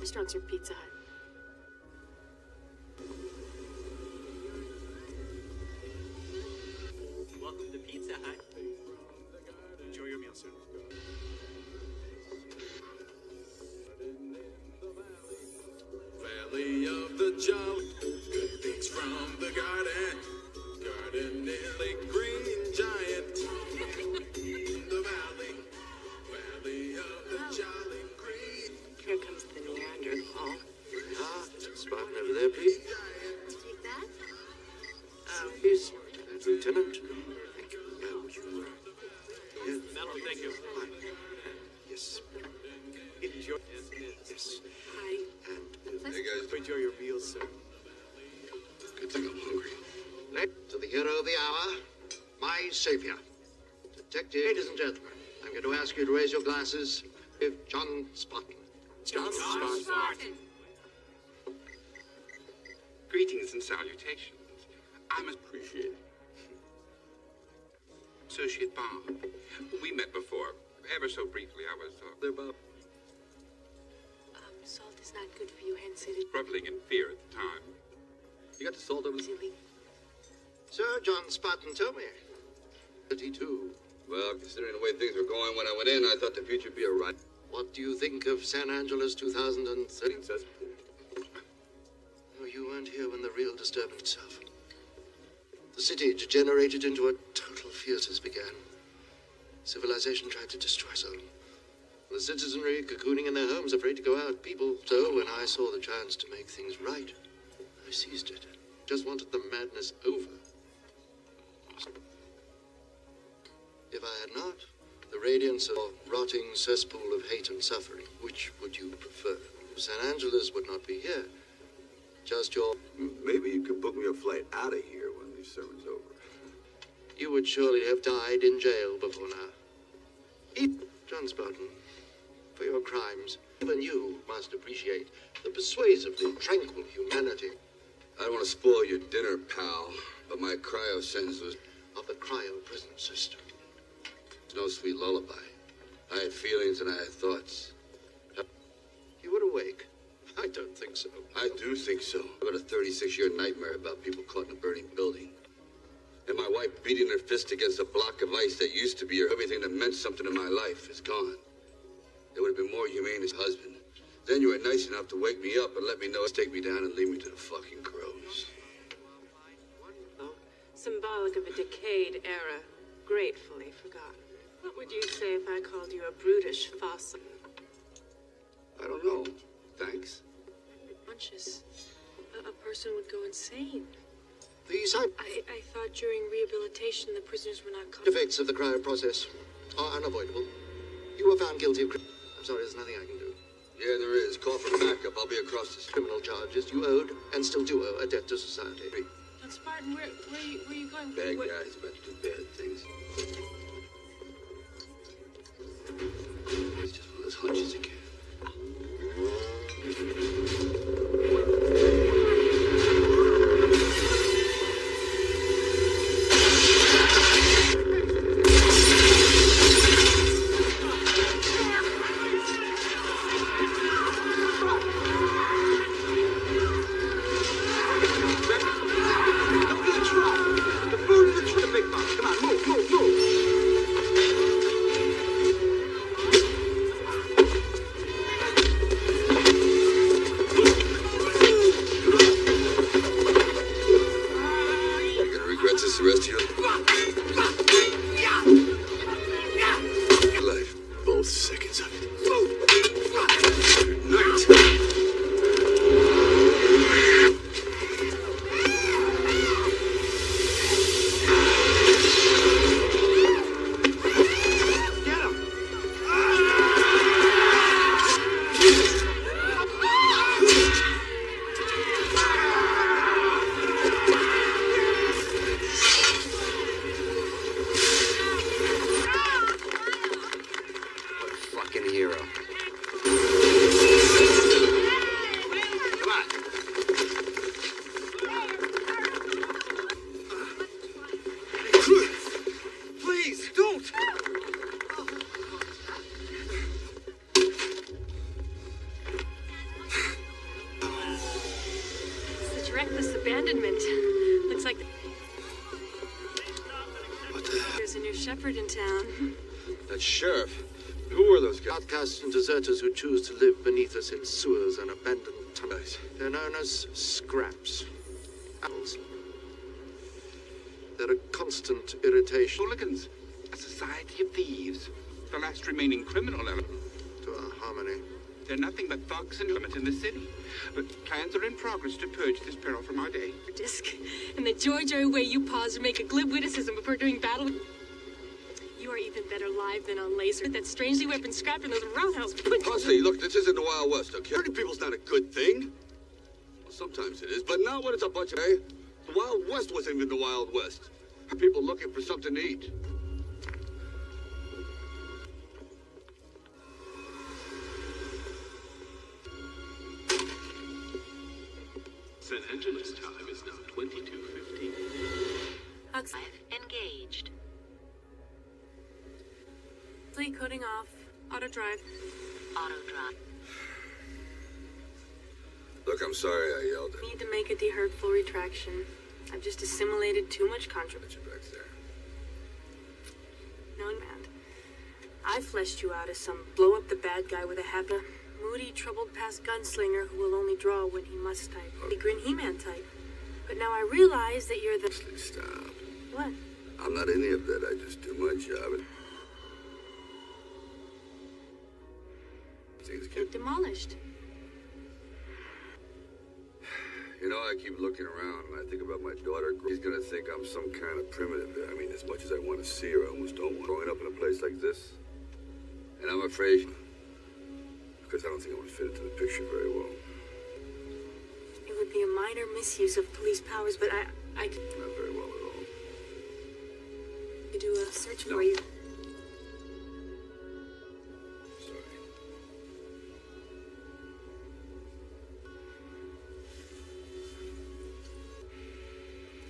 restaurants are Pizza Hut. Welcome to Pizza Hut. Enjoy your meal, sir. Valley of the Jolly, good things from the garden. Garden nearly green giant. The valley, valley of the Jolly Green. Here comes the Neanderthal. Ah, Spartan over there, please. Take that? Here's Lieutenant. Thank you. Would you, Mellow, thank you. Hi. Yes. Enjoy. Yes. Hi. And Hey, guys. Enjoy your meal, sir. good. think I'm hungry. Next to the hero of the hour, my savior. Detective, ladies and gentlemen, I'm going to ask you to raise your glasses with John Spartan. John Spartan. Greetings and salutations. I must appreciate it. Associate Bob. We met before. Ever so briefly, I was there, Bob. Salt is not good for you, hence it is Struggling in fear at the time. You got the salt over silly. Sir John Spartan told me. 32. Well, considering the way things were going when I went in, I thought the future'd be alright. What do you think of San Angeles 2030? Oh, you weren't here when the real disturbance itself. The city degenerated into a total fierceness began. Civilization tried to destroy us all. The citizenry cocooning in their homes, afraid to go out. People. So when I saw the chance to make things right, I seized it. Just wanted the madness over. If I had not, the radiance of a rotting cesspool of hate and suffering, which would you prefer? San Angeles would not be here. Just your... Maybe you could book me a flight out of here when this sermon's over. You would surely have died in jail before now. John Spartan, for your crimes, even you must appreciate the persuasively tranquil humanity. I don't want to spoil your dinner, pal, but my cryo sentence was... Of the cryo prison system. No sweet lullaby. I had feelings and I had thoughts. You were awake? I don't think so. I do think so. I've got a 36-year nightmare about people caught in a burning building. And my wife beating her fist against a block of ice that used to be her. Everything that meant something in my life is gone. It would have been more humane as husband. Then you were nice enough to wake me up and let me know, take me down and leave me to the fucking crows. Symbolic of a decayed era, gratefully forgotten. What would you say if I called you a brutish fossil? I don't know. Thanks. Conscious. A person would go insane. These I thought during rehabilitation the prisoners were not effects of the cryo process are unavoidable. You were found guilty of... I'm sorry, there's nothing I can do. Yeah, there is. Call for backup. I'll be across the... Criminal charges you owed and still do owe a debt to society. John Spartan, where are you going? Bad guys about to do bad things. It's just one of those hunches again. Reckless abandonment. Looks like there's a new shepherd in town. That sheriff. Who were those guys? Outcasts and deserters who choose to live beneath us in sewers and abandoned tunnels. They're known as scraps. Apples. They're a constant irritation. Hooligans. A society of thieves. The last remaining criminal element. To our harmony. They're nothing but thugs and limits in the city. But plans are in progress to purge this peril from our day. Disc. And the joy way you pause to make a glib witticism before doing battle. You are even better live than on laser. That strangely weapon scrapped in those roundhouse. Honestly, look, this isn't the Wild West, okay? Hurting people's not a good thing. Well, sometimes it is, but not when it's a bunch of... Hey, The Wild West wasn't even the Wild West. People looking for something to eat. San Angeles time is now 22:15. Engaged. Fleet coding off. Auto drive. Auto drive. Look, I'm sorry I yelled. Need to make a de-hurtful retraction. I've just assimilated too much controversy. Back there. No, man. I fleshed you out as some blow-up-the-bad guy with a habit. Moody, troubled past gunslinger who will only draw when he must type. The Grin He-Man type. But now I realize that you're the... Stop. What? I'm not any of that. I just do my job. Things get demolished. You know, I keep looking around and I think about my daughter. He's gonna think I'm some kind of primitive. I mean, as much as I want to see her, I almost don't want growing up in a place like this. And I'm afraid, because I don't think I would fit into the picture very well. It would be a minor misuse of police powers, but I could... Not very well at all. Could do a search for you.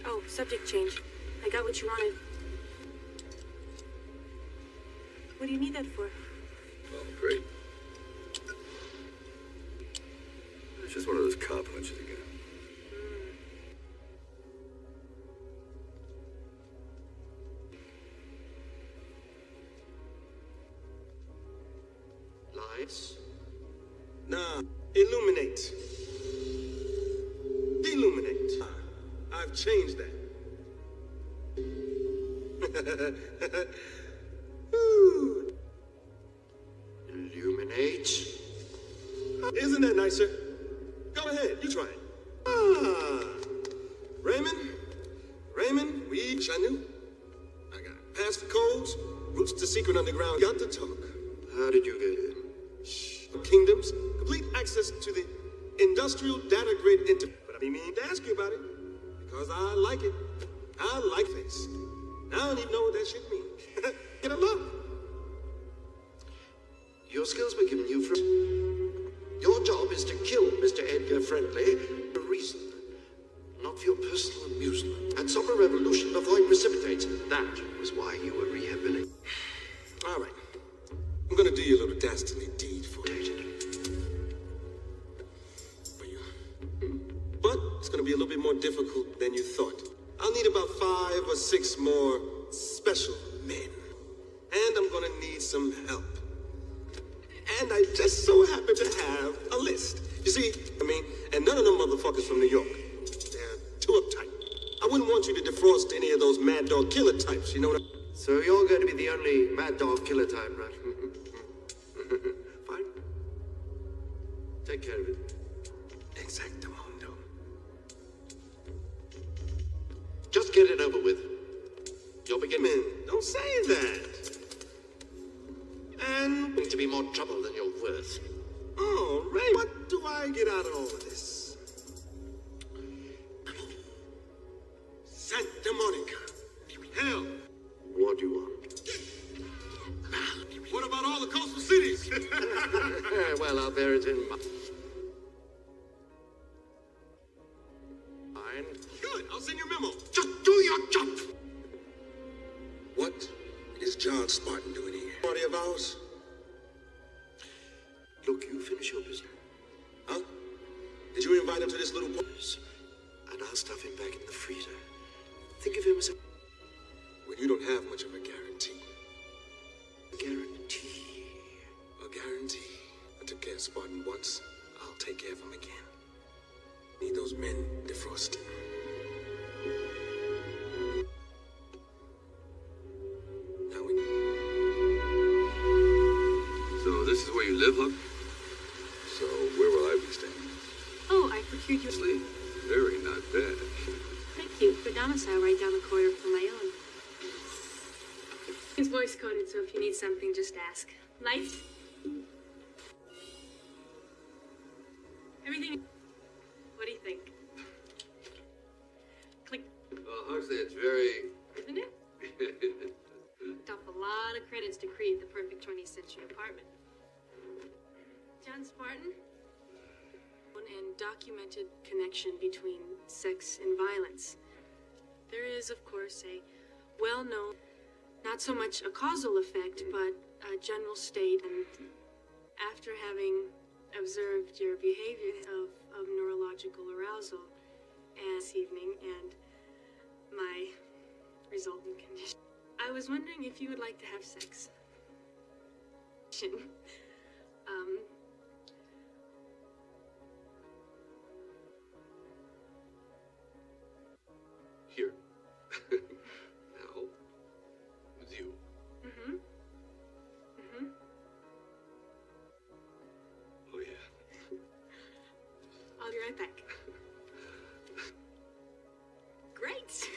Oh, subject change. I got what you wanted. What do you need that for? Oh, great. It's just one of those cop hunches again. Lights? Nah, illuminate. Illuminate. I've changed that. Illuminate. Isn't that nicer? Go ahead, you try it. Ah. Raymond, I knew. I got it. Passcodes, routes to secret underground. Got to talk. How did you get in? Kingdoms, complete access to the industrial data grid But I didn't mean to ask you about it. Because I like it. I like face. I don't even know what that shit means. Get a look. Your skills were given you for... Your job is to kill Mr. Edgar Friendly for a reason. Not for your personal amusement. And stop a revolution before it precipitates. That was why you were rehabilitated. All right. I'm gonna do your little dastardly deed for you. But it's gonna be a little bit more difficult than you thought. I'll need about 5 or 6 more special men. And I'm gonna need some help. And I just so happen to have a list. You see, and none of them motherfuckers from New York. They're too uptight. I wouldn't want you to defrost any of those mad dog killer types, you know what I... So you're going to be the only mad dog killer type, right? Fine. Take care of it. Exactamundo. Just get it over with. You'll begin... Man, don't say that. And... to be more trouble than you're worth. Oh, Ray, what do I get out of all of this? Santa Monica. Hell. What do you want? What about all the coastal cities? Well, I'll bear it in mind. Good, I'll send you a memo. Just do your job. What is John Spartan doing here? Party of ours? Look, you finish your business. Huh? Did you invite him to this little party? And I'll stuff him back in the freezer. Think of him as a... Well, you don't have much of a guarantee. Guarantee? A guarantee. I took care of Spartan once. I'll take care of him again. Need those men defrosted. Now we... So this is where you live, huh? So where will I be staying? Oh, I procured you... Sleep. Very not bad. Thank you. The domicile right down the corner from my own. It's voice coded, so if you need something, just ask. Light? Everything... What do you think? Click Huxley, it's very... Isn't it? Off a lot of credits to create the perfect 20th century apartment. John Spartan? And documented connection between sex and violence. There is, of course, a well-known, not so much a causal effect, but a general state. And after having observed your behavior of neurological arousal this evening and my resultant condition, I was wondering if you would like to have sex. Here. Now. With you. Mm-hmm. Mm-hmm. Oh, yeah. I'll be right back. Great!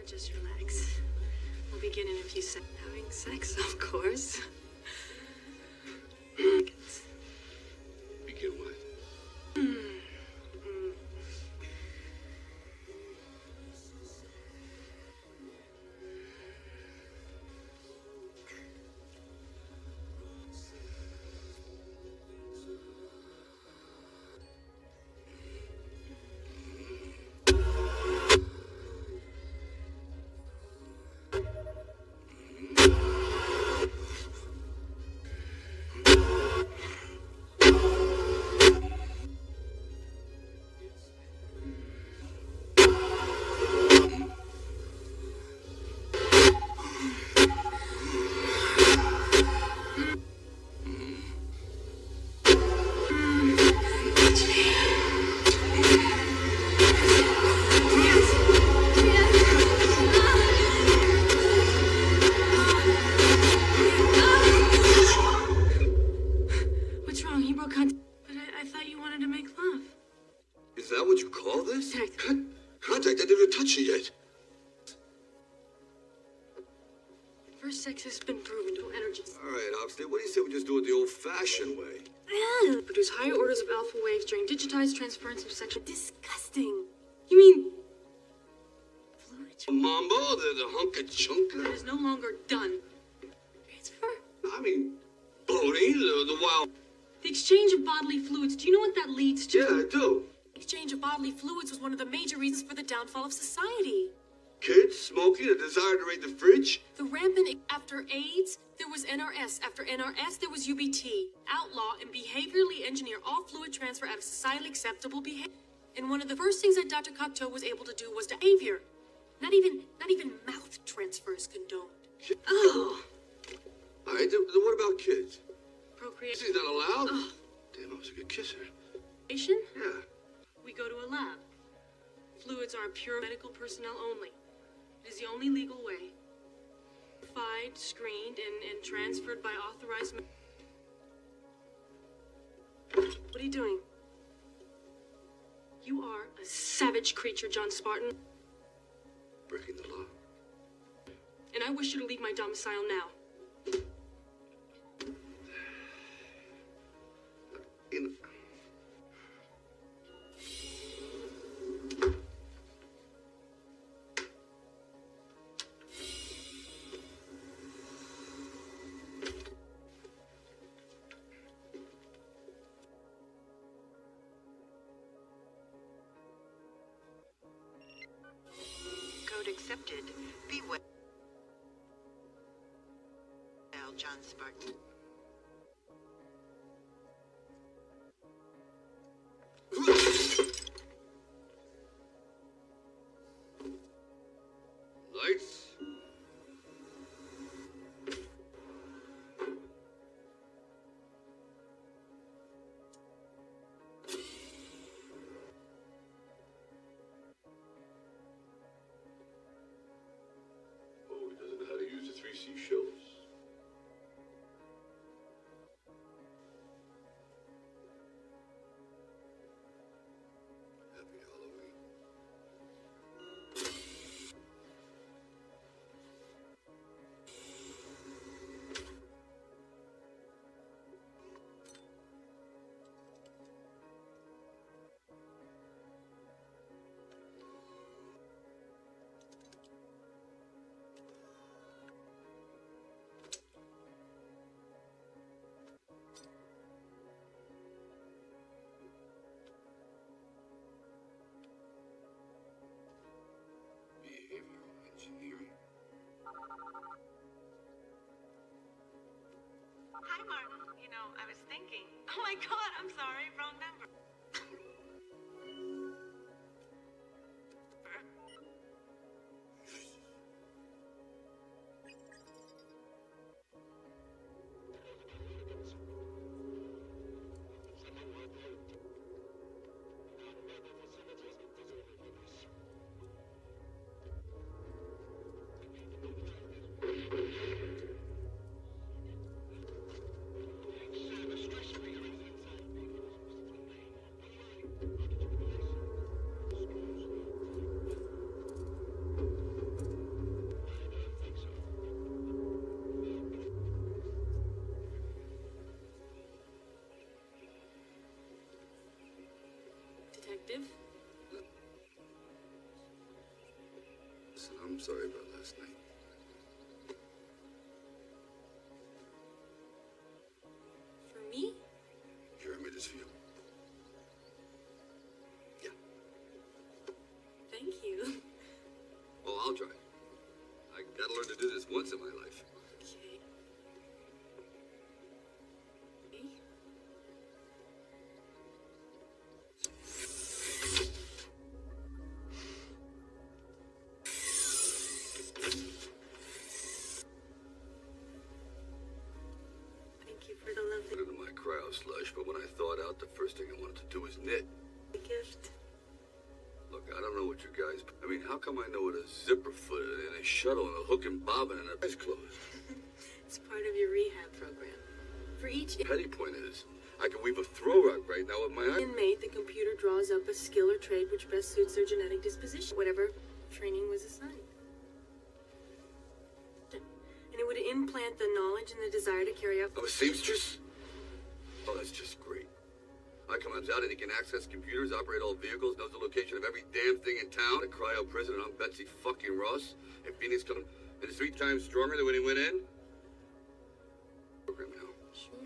Just relax. We'll begin in a few seconds. Having sex, of course. Begin what? Is that what you call this? Contact, I didn't touch you yet. First sex has been proven to energy. All right, Oxley, what do you say we just do it the old-fashioned way? Produce higher orders of alpha waves during digitized transference of sexual... Disgusting. You mean... Mambo, the hunka-chunka? That is no longer done. Transfer? I mean, boating, the wild... The exchange of bodily fluids, do you know what that leads to? Yeah, I do. Exchange of bodily fluids was one of the major reasons for the downfall of society. Kids, smoking, a desire to raid the fridge? The rampant... After AIDS, there was NRS. After NRS, there was UBT. Outlaw and behaviorally engineer all fluid transfer out of societally acceptable behavior. And one of the first things that Dr. Cocteau was able to do was behavior. Not even mouth transfer is condoned. Oh. All right, then what about kids? Procreation. Is that allowed? Oh. Damn, I was a good kisser. Patient? Yeah. We go to a lab. Fluids are pure medical personnel only. It is the only legal way. Verified, screened, and transferred by authorized... What are you doing? You are a savage creature, John Spartan. Breaking the law. And I wish you to leave my domicile now. Code accepted. Be well, John Spartan. Lights. Oh, he doesn't know how to use the 3 seashells. Happy Halloween. Behavioral engineering. Hi, Martin. You know, I was thinking. Oh my God, I'm sorry, wrong number. Detective? Listen, I'm sorry about last night. For me? Here, I made this for you. Yeah. Thank you. Oh, I'll try. I gotta learn to do this once in my life. Okay. Thank you for the lovely Put it in my cryo slush, but when I thawed out, the first thing I wanted to do was knit. gift. Look, I don't know what you guys... I mean, how come I know what a zipper foot and a shuttle and a hook and bobbin and a eyes closed? It's part of your rehab program. For each Petty point is, I can weave a throw rug right now with my eye. inmate, the computer draws up a skill or trade which best suits their genetic disposition, whatever training was assigned. And it would implant the knowledge and the desire to carry out... I'm a seamstress? Oh, that's just great. I comes out and he can access computers, operate all vehicles, knows the location of every damn thing in town. A cryo prison, and I'm Betsy fucking Ross. And Phoenix come and is 3 times stronger than when he went in. Program now. Sure.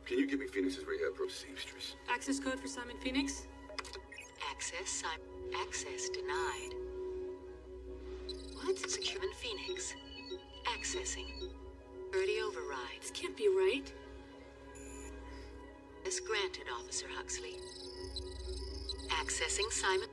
Can you give me Phoenix's rehab pro seamstress? Access code for Simon Phoenix? Access denied. What? Securement Phoenix. Accessing. Security override. This can't be right. This granted, Officer Huxley. Accessing Simon.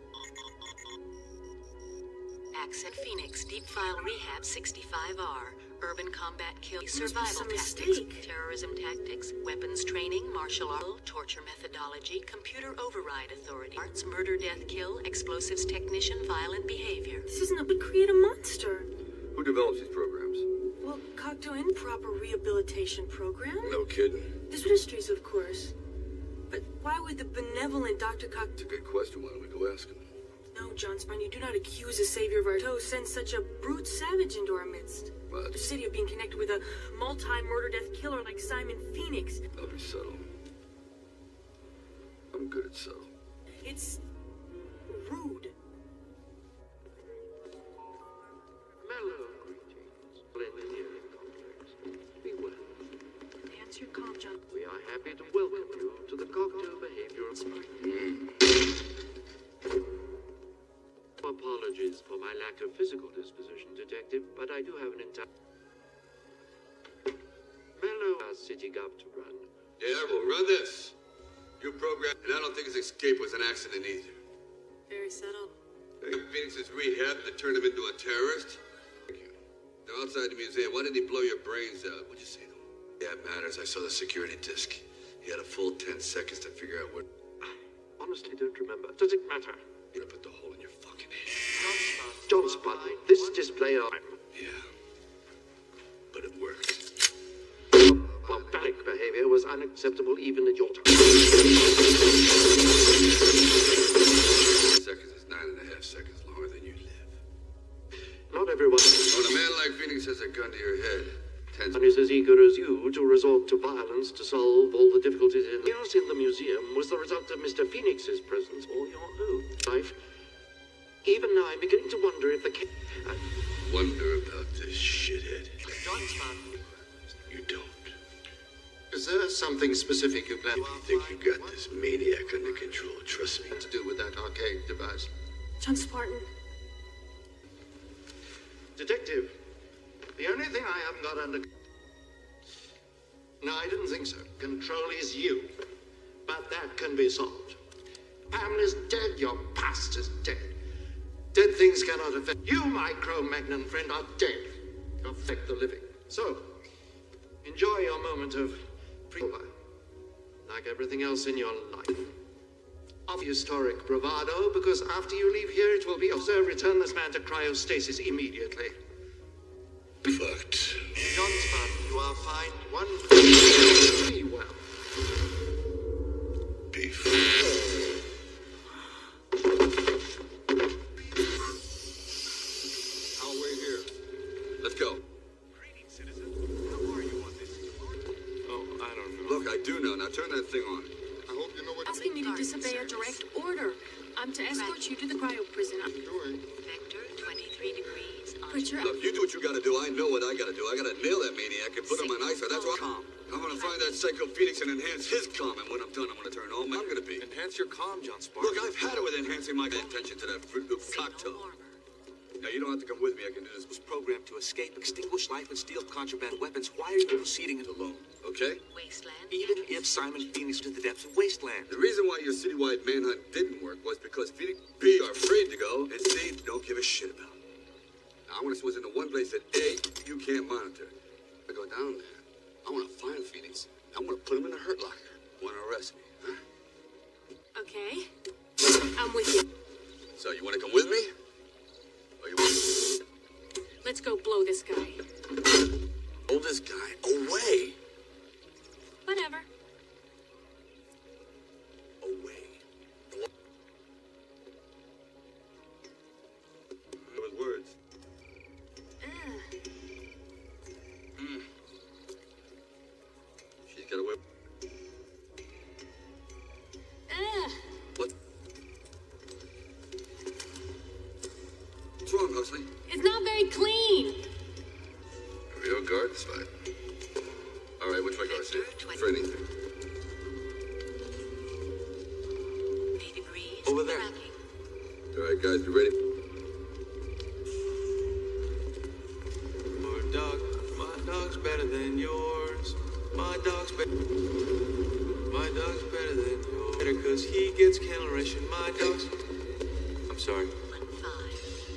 Access Phoenix. Deep File Rehab 65R. Urban Combat Kill. Survival Tactics. Terrorism Tactics. Weapons Training. Martial Art. Torture Methodology. Computer Override Authority. Arts. Murder, Death, Kill. Explosives Technician. Violent Behavior. This isn't a... We create a monster. Who develops these programs? Well, Cocteau Improper Rehabilitation Program? No kidding. There's mysteries, of course. But why would the benevolent Dr. Cocteau... It's a good question. Why don't we go ask him? No, John Spine, you do not accuse a savior of our toes, send such a brute savage into our midst. What? The city of being connected with a multi-murder-death killer like Simon Phoenix. I'll be subtle. I'm good at subtle. It's... rude. Mellow greetings, planetary complex. Be well. Answer your call, John. We are happy to welcome you to the Cocteau Behavioral Apologies for my lack of physical disposition, Detective, but I do have an entire... Mellow, our city gov to run. Yeah, well, run this. You program, and I don't think his escape was an accident either. Very subtle. Hey, Phoenix is rehabbed to turn him into a terrorist? They're outside the museum. Why did he blow your brains out? What'd you say to him? Yeah, it matters. I saw the security disc. He had a full 10 seconds to figure out what... I honestly don't remember. Does it matter? You're gonna put the hole in your fucking head. John Spartan, this display of... Yeah. But it worked. Barbaric behavior was unacceptable even at your time. Seconds is 9.5 seconds longer than you live. Not everyone... When a man like Phoenix has a gun to your head, and is as eager as you to resort to violence to solve all the difficulties in chaos in the museum was the result of Mr. Phoenix's presence or your own life. Even now, I'm beginning to wonder if the wonder about this shithead. You don't. Is there something specific you plan? I think you got this maniac under control. Trust me. To do with that archaic device. John Spartan. Detective, the only thing I haven't got under... No, I didn't think so. Control is you. But that can be solved. Pamela's dead. Your past is dead. Dead things cannot affect... You, my Cro-Magnon friend, are dead. You affect the living. So, enjoy your moment of... like everything else in your life. Of historic bravado, because after you leave here, it will be... So return this man to cryostasis immediately. Fucked. John Spartan, you are fined one... Be well. Beef. I'll wait here. Let's go. Greetings, citizen. How are you on this? Oh, I don't know. Look, I do know. Now turn that thing on. I hope you know what Asking me to disobey a direct order. I'm to escort you to the cryo prison. you're doing. Vector 23 degrees on Put your... Look, you do what you gotta do. I know what I gotta do. I gotta nail that maniac and put him on ice. That's what I'm gonna find that psycho Phoenix and enhance his calm. And when I'm done, I'm gonna turn all I'm gonna be. Enhance your calm, John Spartan. Look, I've had it with enhancing my attention to that Fruit Loop cocktail. Now, you don't have to come with me. I can do this. Was programmed to escape, extinguish life, and steal contraband weapons. Why are you proceeding it alone? Okay? Wasteland. Even if Simon Phoenix to the depths of Wasteland. The reason why your citywide manhunt didn't work was because Phoenix B are afraid to go, and C don't give a shit about. Now, I want to switch into one place that A, you can't monitor. I go down there. I want to find Phoenix. I want to put him in a hurt locker. Want to arrest me, huh? Okay. I'm with you. So you want to come with me? Or you want... Let's go blow this guy. Blow this guy away. Whatever. Away. With words. She's got a whip. What? What's wrong, Huxley? It's not very clean. Real garden spot. All right, which way go I see? For anything. Over there. All right, guys, you ready? My dog's better than yours. My dog's better than yours. Better 'cause he gets kennel ration. My dog's... I'm sorry.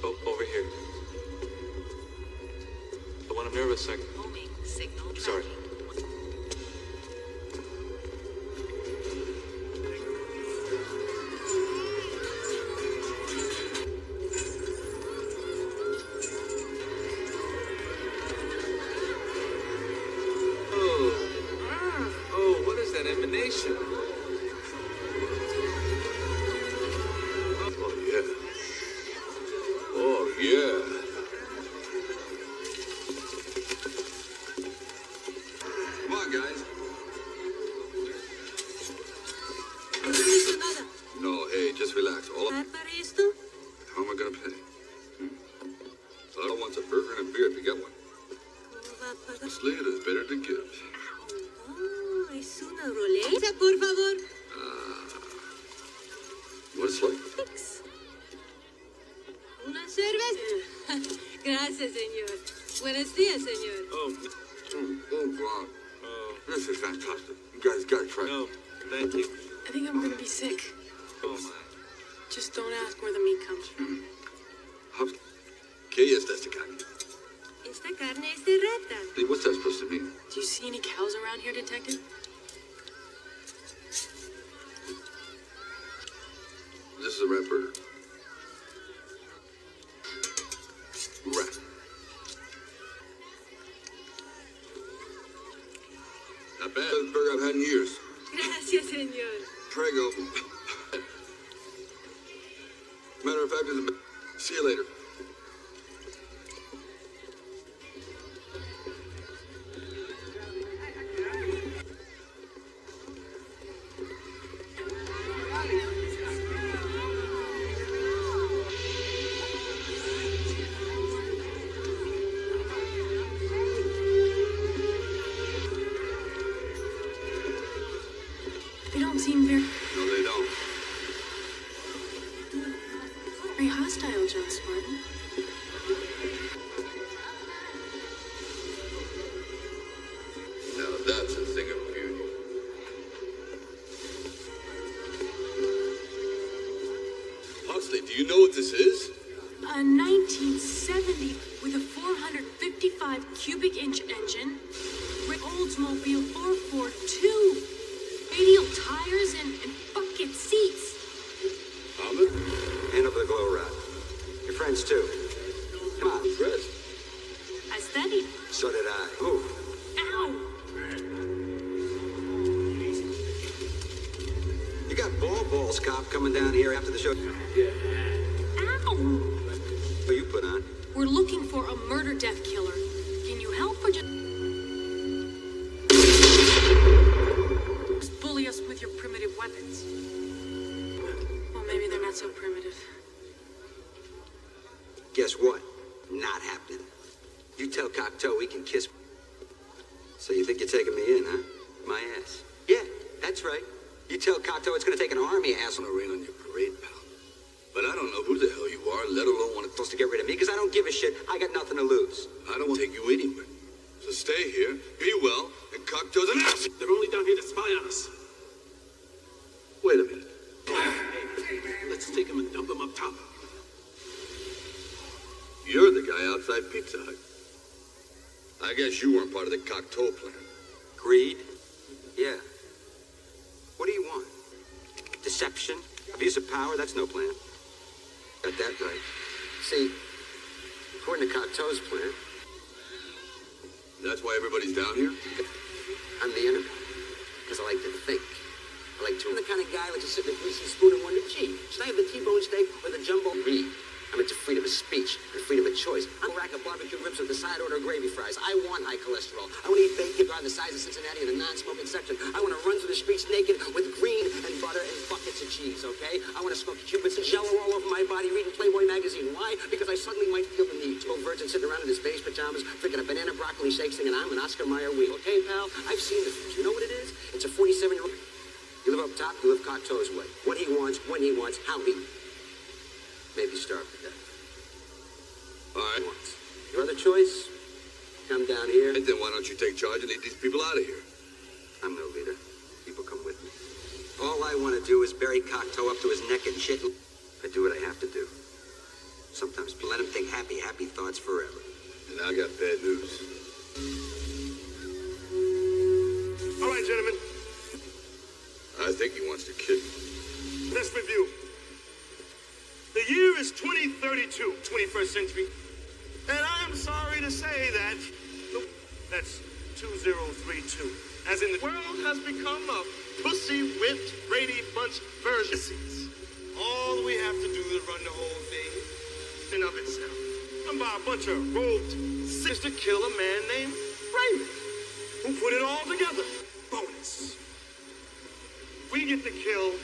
Oh, over here. The one I'm nervous, like... Sorry. Oh, what is that emanation? Oh, yeah. Oh, yeah. Come on, guys. No, hey, just relax. All how am I gonna pay? I don't want a burger and a beer if you get one. This later is better to give. Es una ruleta, por favor. What it's like? Una cerveza. Gracias, señor. Buenos días, señor. Oh, God. This is fantastic. You guys gotta try it. No, thank you. I think I'm gonna be sick. Oh, my. Just Don't ask where the meat comes from. ¿Qué es esta carne? Esta carne es de rata. What's that supposed to mean? Do you see any cows around here, Detective? This is a rat burger. Rat. Not bad. Best burger I've had in years. Gracias, señor. Prego. Matter of fact, it's the best. See you later. They don't seem very... No, they don't. very hostile, John Spartan. Now that's a thing of beauty. Huxley, do you know what this is? A 1970 with a 455 cubic inch engine, Oldsmobile 442, radial tires and bucket seats. Ahmed? Hand over the glow rod. Your friends too. Come on. Dressed. I studied. So did I. Move. Ow! You got balls, cop, coming down here after the show. Ow! What you put on? We're looking for a murder-death killer. Can you help or just bully us with your primitive weapons? Well, maybe they're not so primitive. Guess what? Not happening. You tell Cocteau we can kiss. So you think you're taking me in, huh? My ass. Yeah, that's right. You tell Cocteau it's gonna take an army ass on to rain on your parade, pal. But I don't know who the hell you are, let alone want to... supposed to get rid of me, because I don't give a shit. I got nothing to lose. I don't want to take you anywhere. So stay here, be well, and Cocteau's an ass. They're only down here to spy on us. Wait a minute. Hey, let's take him and dump him up top. You're the guy outside Pizza Hut. I guess you weren't part of the Cocteau plan. Greed? Yeah. What do you want? Deception? Abuse of power? That's no plan. Got that right. See, according to Cocteau's plan... That's why everybody's down here? I'm the enemy. Because I like to think. I like to... I'm the kind of guy who likes to sit in a greasy spoon and wonder, gee, should I have the T-bone steak or the jumbo reed? I'm into freedom of speech and freedom of choice. I'm a rack of barbecue ribs with the side order of gravy fries. I want high cholesterol. I want to eat bacon around the size of Cincinnati in a non-smoking section. I want to run through the streets naked with green and butter and buckets of cheese, okay? I want to smoke Cubans and Jell-O all over my body reading Playboy magazine. Why? Because I suddenly might feel the need. 12 virgins sitting around in his beige pajamas, freaking a banana broccoli shake singing I'm an Oscar Mayer wheel, okay, pal? I've seen the future. You know what it is? It's a 47-year-old... You live up top, you live Cocteau's way. What he wants, when he wants, how he... Maybe starve to death. All right. Your other choice? Come down here. And then why don't you take charge and lead these people out of here? I'm no leader. People come with me. All I want to do is bury Cocteau up to his neck in shit. I do what I have to do. Sometimes let him think happy, happy thoughts forever. And I got bad news. All right, gentlemen. I think he wants to kill me. Let's review. The year is 2032, 21st century. And I'm sorry to say that, that's 2032. As in the world has become a pussy-whipped Brady Bunch version. All we have to do is run the whole thing in of itself. And by a bunch of robed sisters to kill a man named Raymond, who put it all together. Bonus. We get to kill...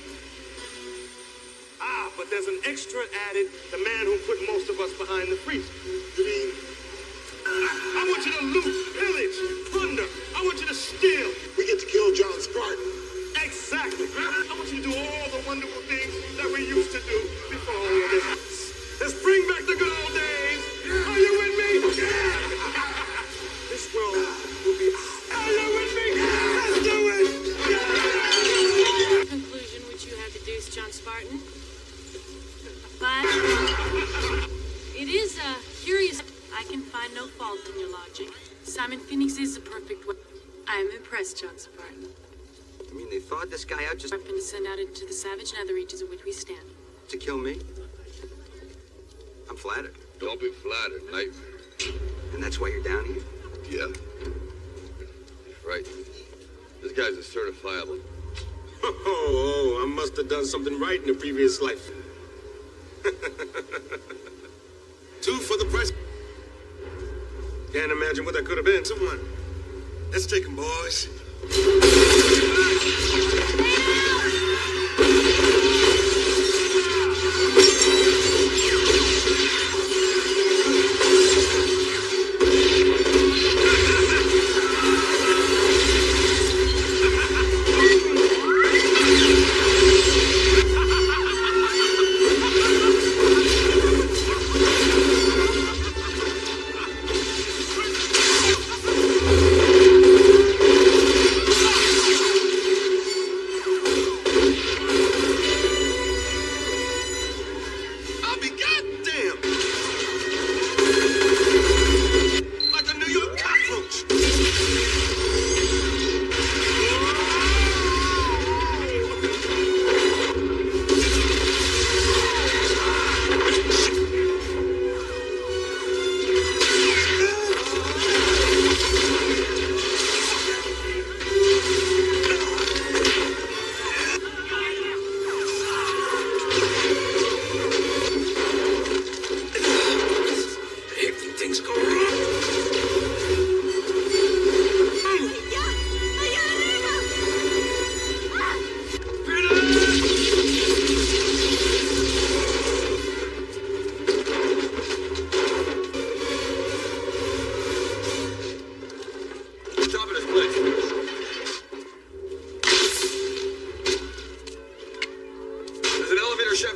but there's an extra added, the man who put most of us behind the freezer. You mean? I want you to loot, pillage, plunder. I want you to steal. We get to kill John Spartan. Exactly. I want you to do all the wonderful things that we used to do before all of this. Let's bring back the good old days. Are you with me? This world will be... Are you with me? Let's do it! Conclusion which you have deduced, John Spartan? But it is curious. I can find no fault in your logic. Simon Phoenix is the perfect one. I am impressed, Johnson Barton. I mean, they thawed this guy out just Weapon to send out into the savage nether reaches in which we stand. to kill me? I'm flattered. Don't be flattered, Knight. And that's why you're down here? Yeah. Right. This guy's a certifiable. Oh, I must have done something right in the previous life. 2 for the price. Can't imagine what that could have been. Someone. Let's take him, boys.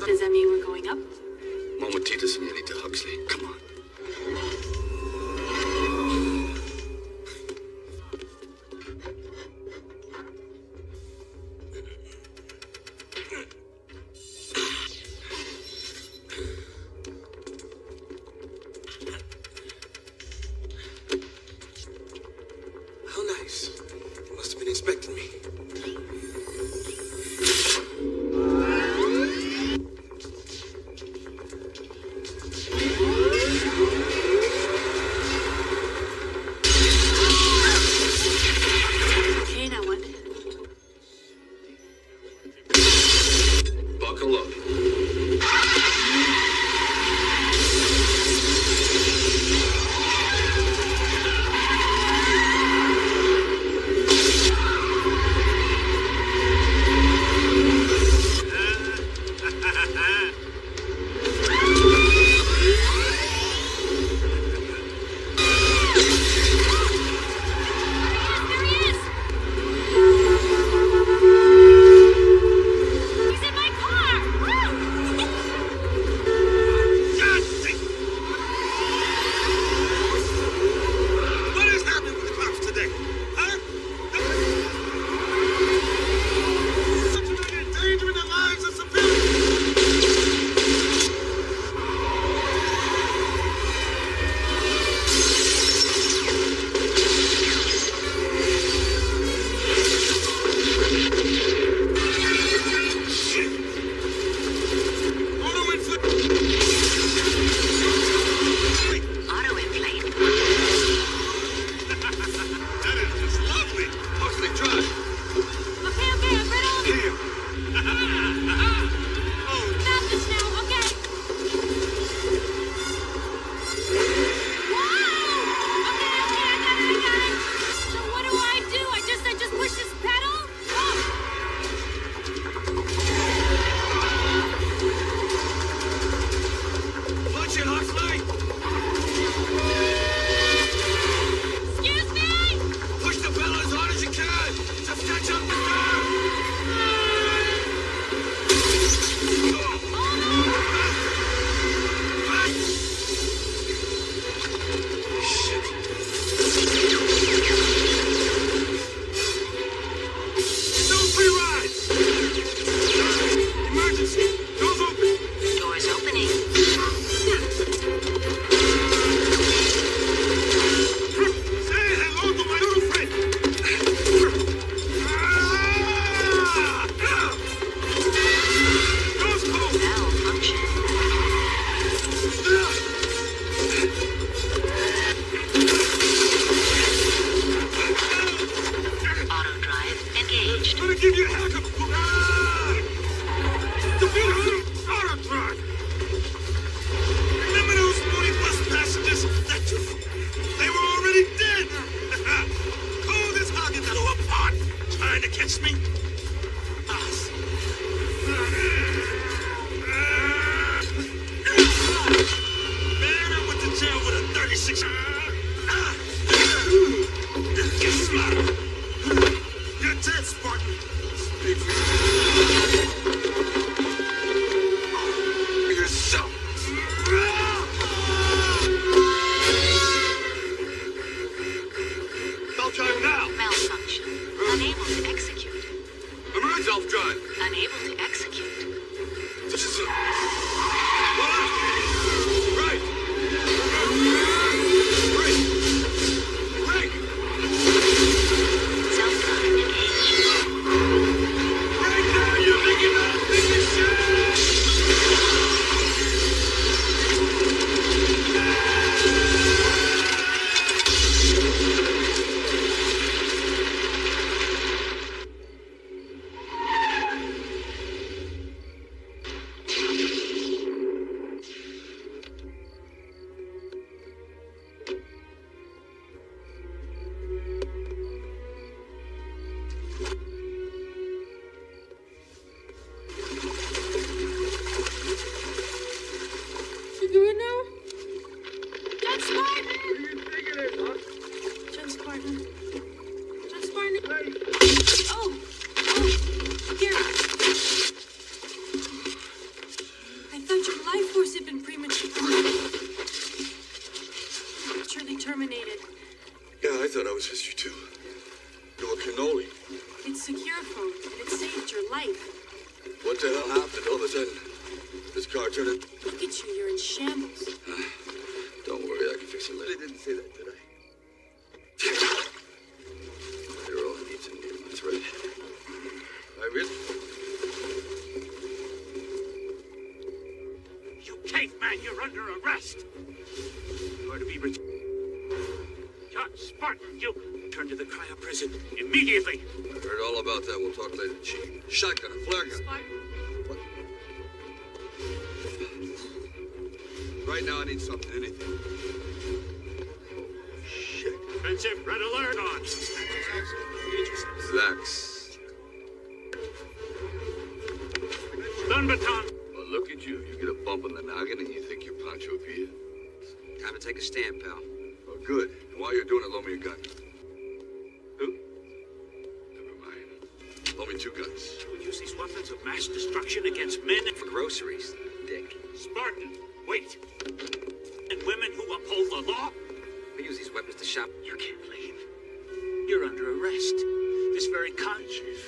Does that mean we're going up? Momentito, señorita Huxley. Come on. How nice. They must have been expecting me. thought your life force had been prematurely terminated. Yeah, I thought I was history too. You're a cannoli. It's secure phone, and it saved your life. What the hell happened all of a sudden? This car turned in. Look at you, you're in shambles. Don't worry, I can fix it later. I didn't say that, did I? You're all I need to know. That's right. I really... You caveman, you're under arrest. You are to be John Spartan, you turn to the cryo prison immediately. I heard all about that. We'll talk later, Chief. Shotgun, a flare gun. Spartan. What? Right now, I need something, anything. Shit. Offensive, red alert on. Relax. Stun baton. Well, look at you. You get a bump on the noggin and you think you're Pancho Villa. Time to take a stand, pal. Oh, good. And while you're doing it, loan me a gun. Who? Never mind. Loan me 2 guns. You use these weapons of mass destruction against men and For groceries, dick. Spartan, wait. And women who uphold the law? We use these weapons to shop. You can't leave. You're under arrest. This very Chief.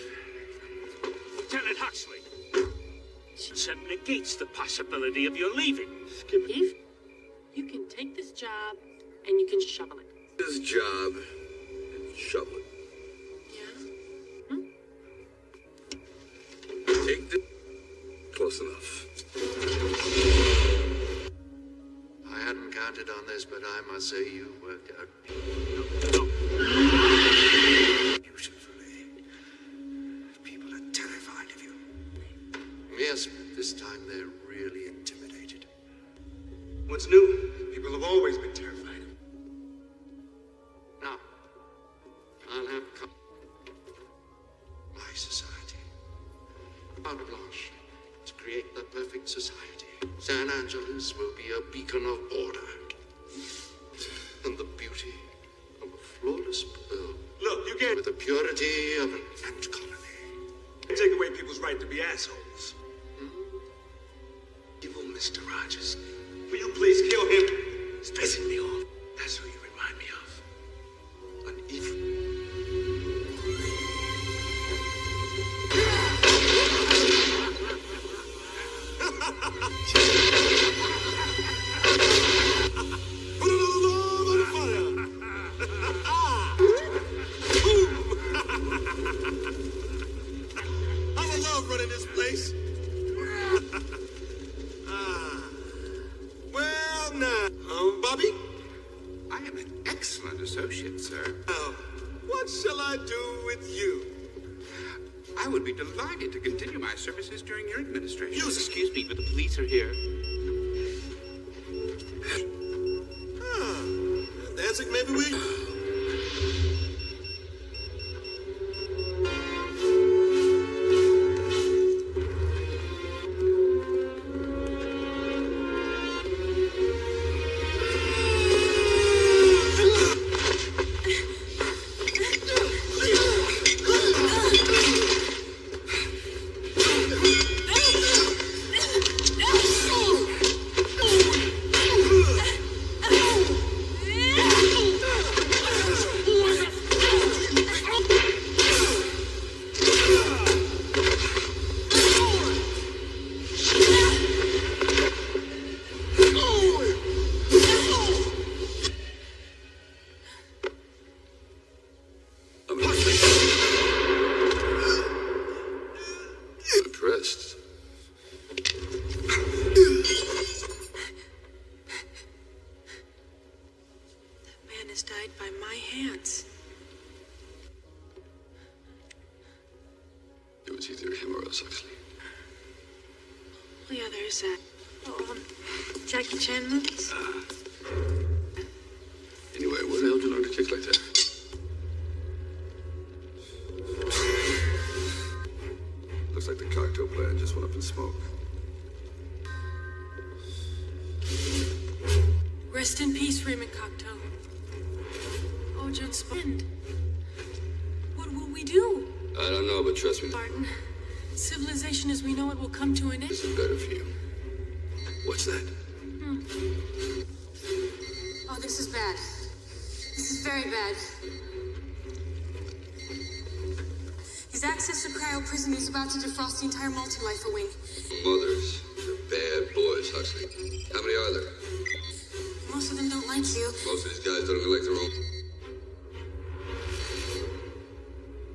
Lieutenant Huxley. That negates the possibility of your leaving. Eve, you can take this job and you can shovel it. This job and shovel it. Yeah? Take the... Close enough. I hadn't counted on this, but I must say you worked out beautifully. People are terrified of you. Yes, this time they're really intimidated. What's new? People have always been terrified. Now, I'll have my society. Carte blanche to create the perfect society. San Angeles will be a beacon of order. And the beauty of a flawless pearl. Look, you can't with the purity of an ant colony. take away people's right to be assholes. Evil Mr. Rogers. Will you please kill him? It's pissing me off. That's who you remind me of. An evil. Put another log on the fire. I love running this place. Well, now, Bobby? I am an excellent associate, sir. Now, what shall I do with you? I would be delighted to continue my services during your administration. You- Excuse me, but the police are here. Dancing, maybe we... Impressed. Man has died by my hands. It was either him or us, Huxley. Oh, yeah, there's that. Jackie Chan movies? Anyway, where the hell did you learn to kick like that? Looks like the cocktail plan just went up in smoke. Rest in peace, Raymond Cocteau. Oh, John Spartan. What will we do? I don't know, but trust me, Spartan, civilization as we know it will come to an end. this is better for you. What's that? Oh, this is bad. This is very bad. His access to cryo prison is about to defrost the entire multi-lifer wing. Mothers. They're bad boys, Huxley. How many are there? Most of them don't like you. Most of these guys don't even like their own.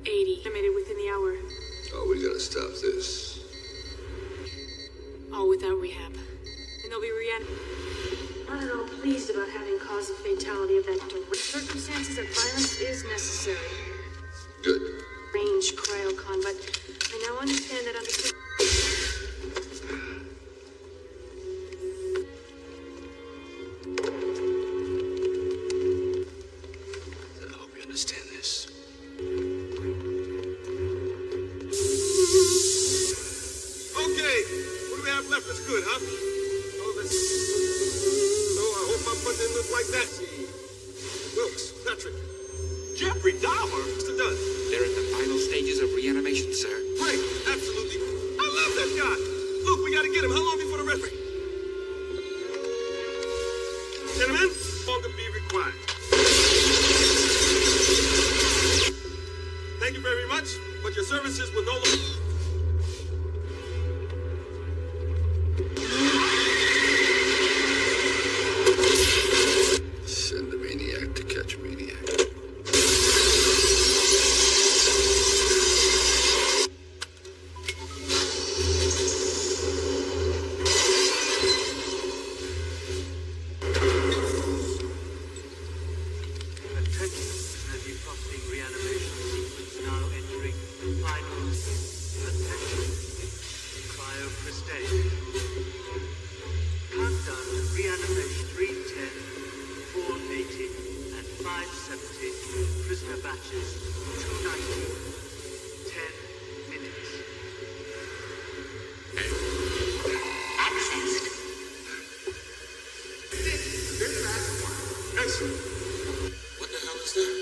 80. Estimated within the hour. Oh, we gotta stop this. All without rehab. And they'll be reanimated. Not at all pleased about having caused the fatality of that direct. Circumstances of violence is necessary. Good. Range cryocon, but I now understand that under... I hope you understand this. Okay, what do we have left that's good, huh? Oh, let's see. So I hope my butt didn't look like that. Wilkes, Patrick. Jeffrey Dahmer? Mr. Dunn. They're in the final stages of reanimation, sir. Great, absolutely. I love that guy. Look, we gotta get him. How long before the referee? Gentlemen, longer be required. Thank you very much, but your services will no longer... Send the maniac to catch maniac. What the hell is that?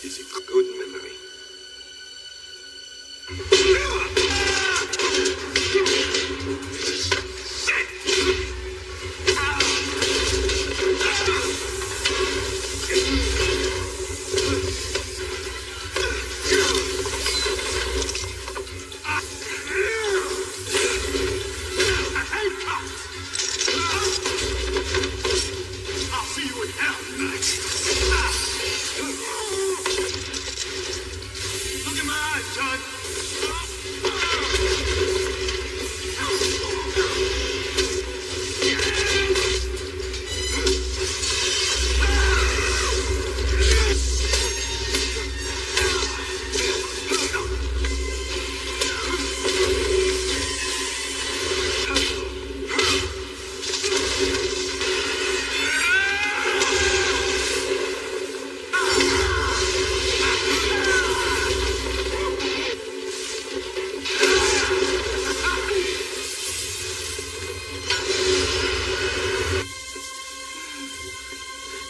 is a good memory. I'll see you in hell tonight. Look in my eyes, John.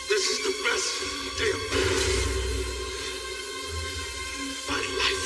This is the best day of my life.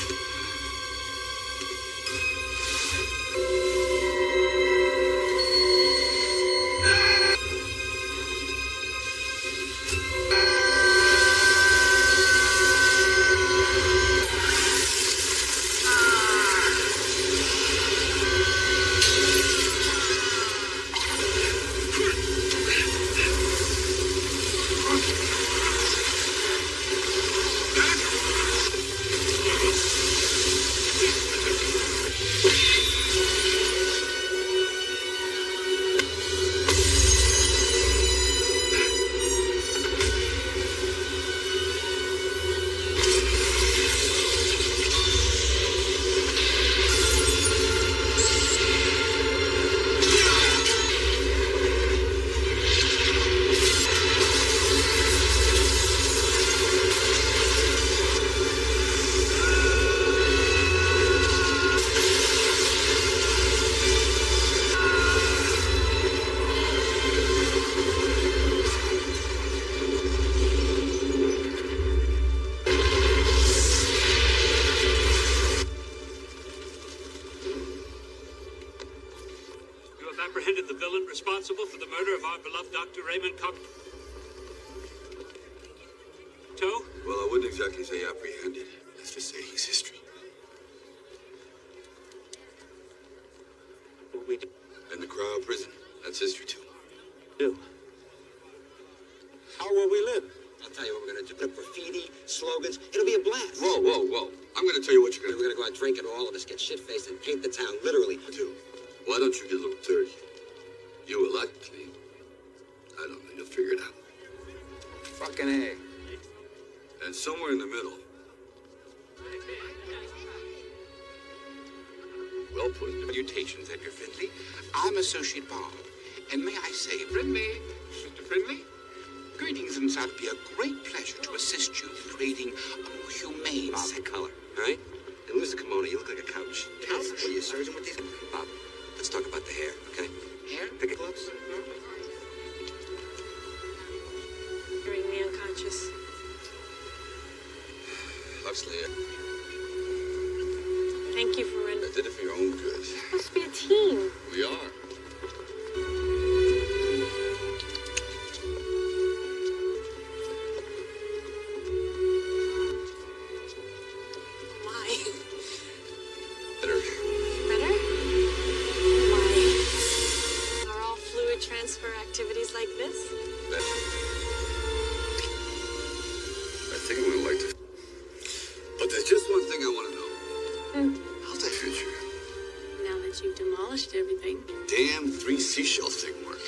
You have apprehended the villain responsible for the murder of our beloved Dr. Raymond Cogto. Well, I wouldn't exactly say apprehended. Let's just say he's history. What we do? And the cryo prison, that's history too. How will we live? I'll tell you what we're gonna do. Put up graffiti, slogans. It'll be a blast. Whoa, whoa, whoa. I'm gonna tell you what you're gonna do. We're gonna go out drinking, all of us get shit-faced and paint the town, literally. Dude, why don't you get a little dirty? You elect me. I don't know, you'll figure it out. Fucking A. And somewhere in the middle. Well put. Salutations, Edgar Findlay. I'm Associate Bob. And may I say, Friendly, Mr. Friendly? Greetings, and it would be a great pleasure to assist you in creating a more humane Bob, color, all right? And lose the kimono, you look like a couch. Couch? What are you, surgeon with these? Bob, let's talk about the hair, okay? Hair? Pick it close. Hearing me unconscious. Huxley, Thank you for I did it for your own good. We're supposed to be a team. We are. Why? Better. Better? Why? Are all fluid transfer activities like this? I think I'm gonna like to. But there's just one thing I want to know. How's that future? Now that you've demolished everything. Damn 3 seashells didn't work.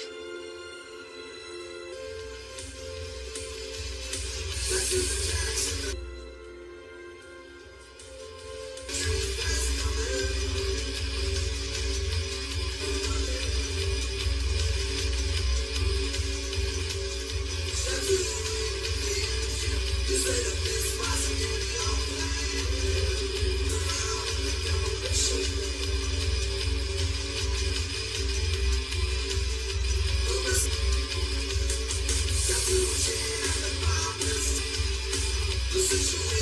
The situation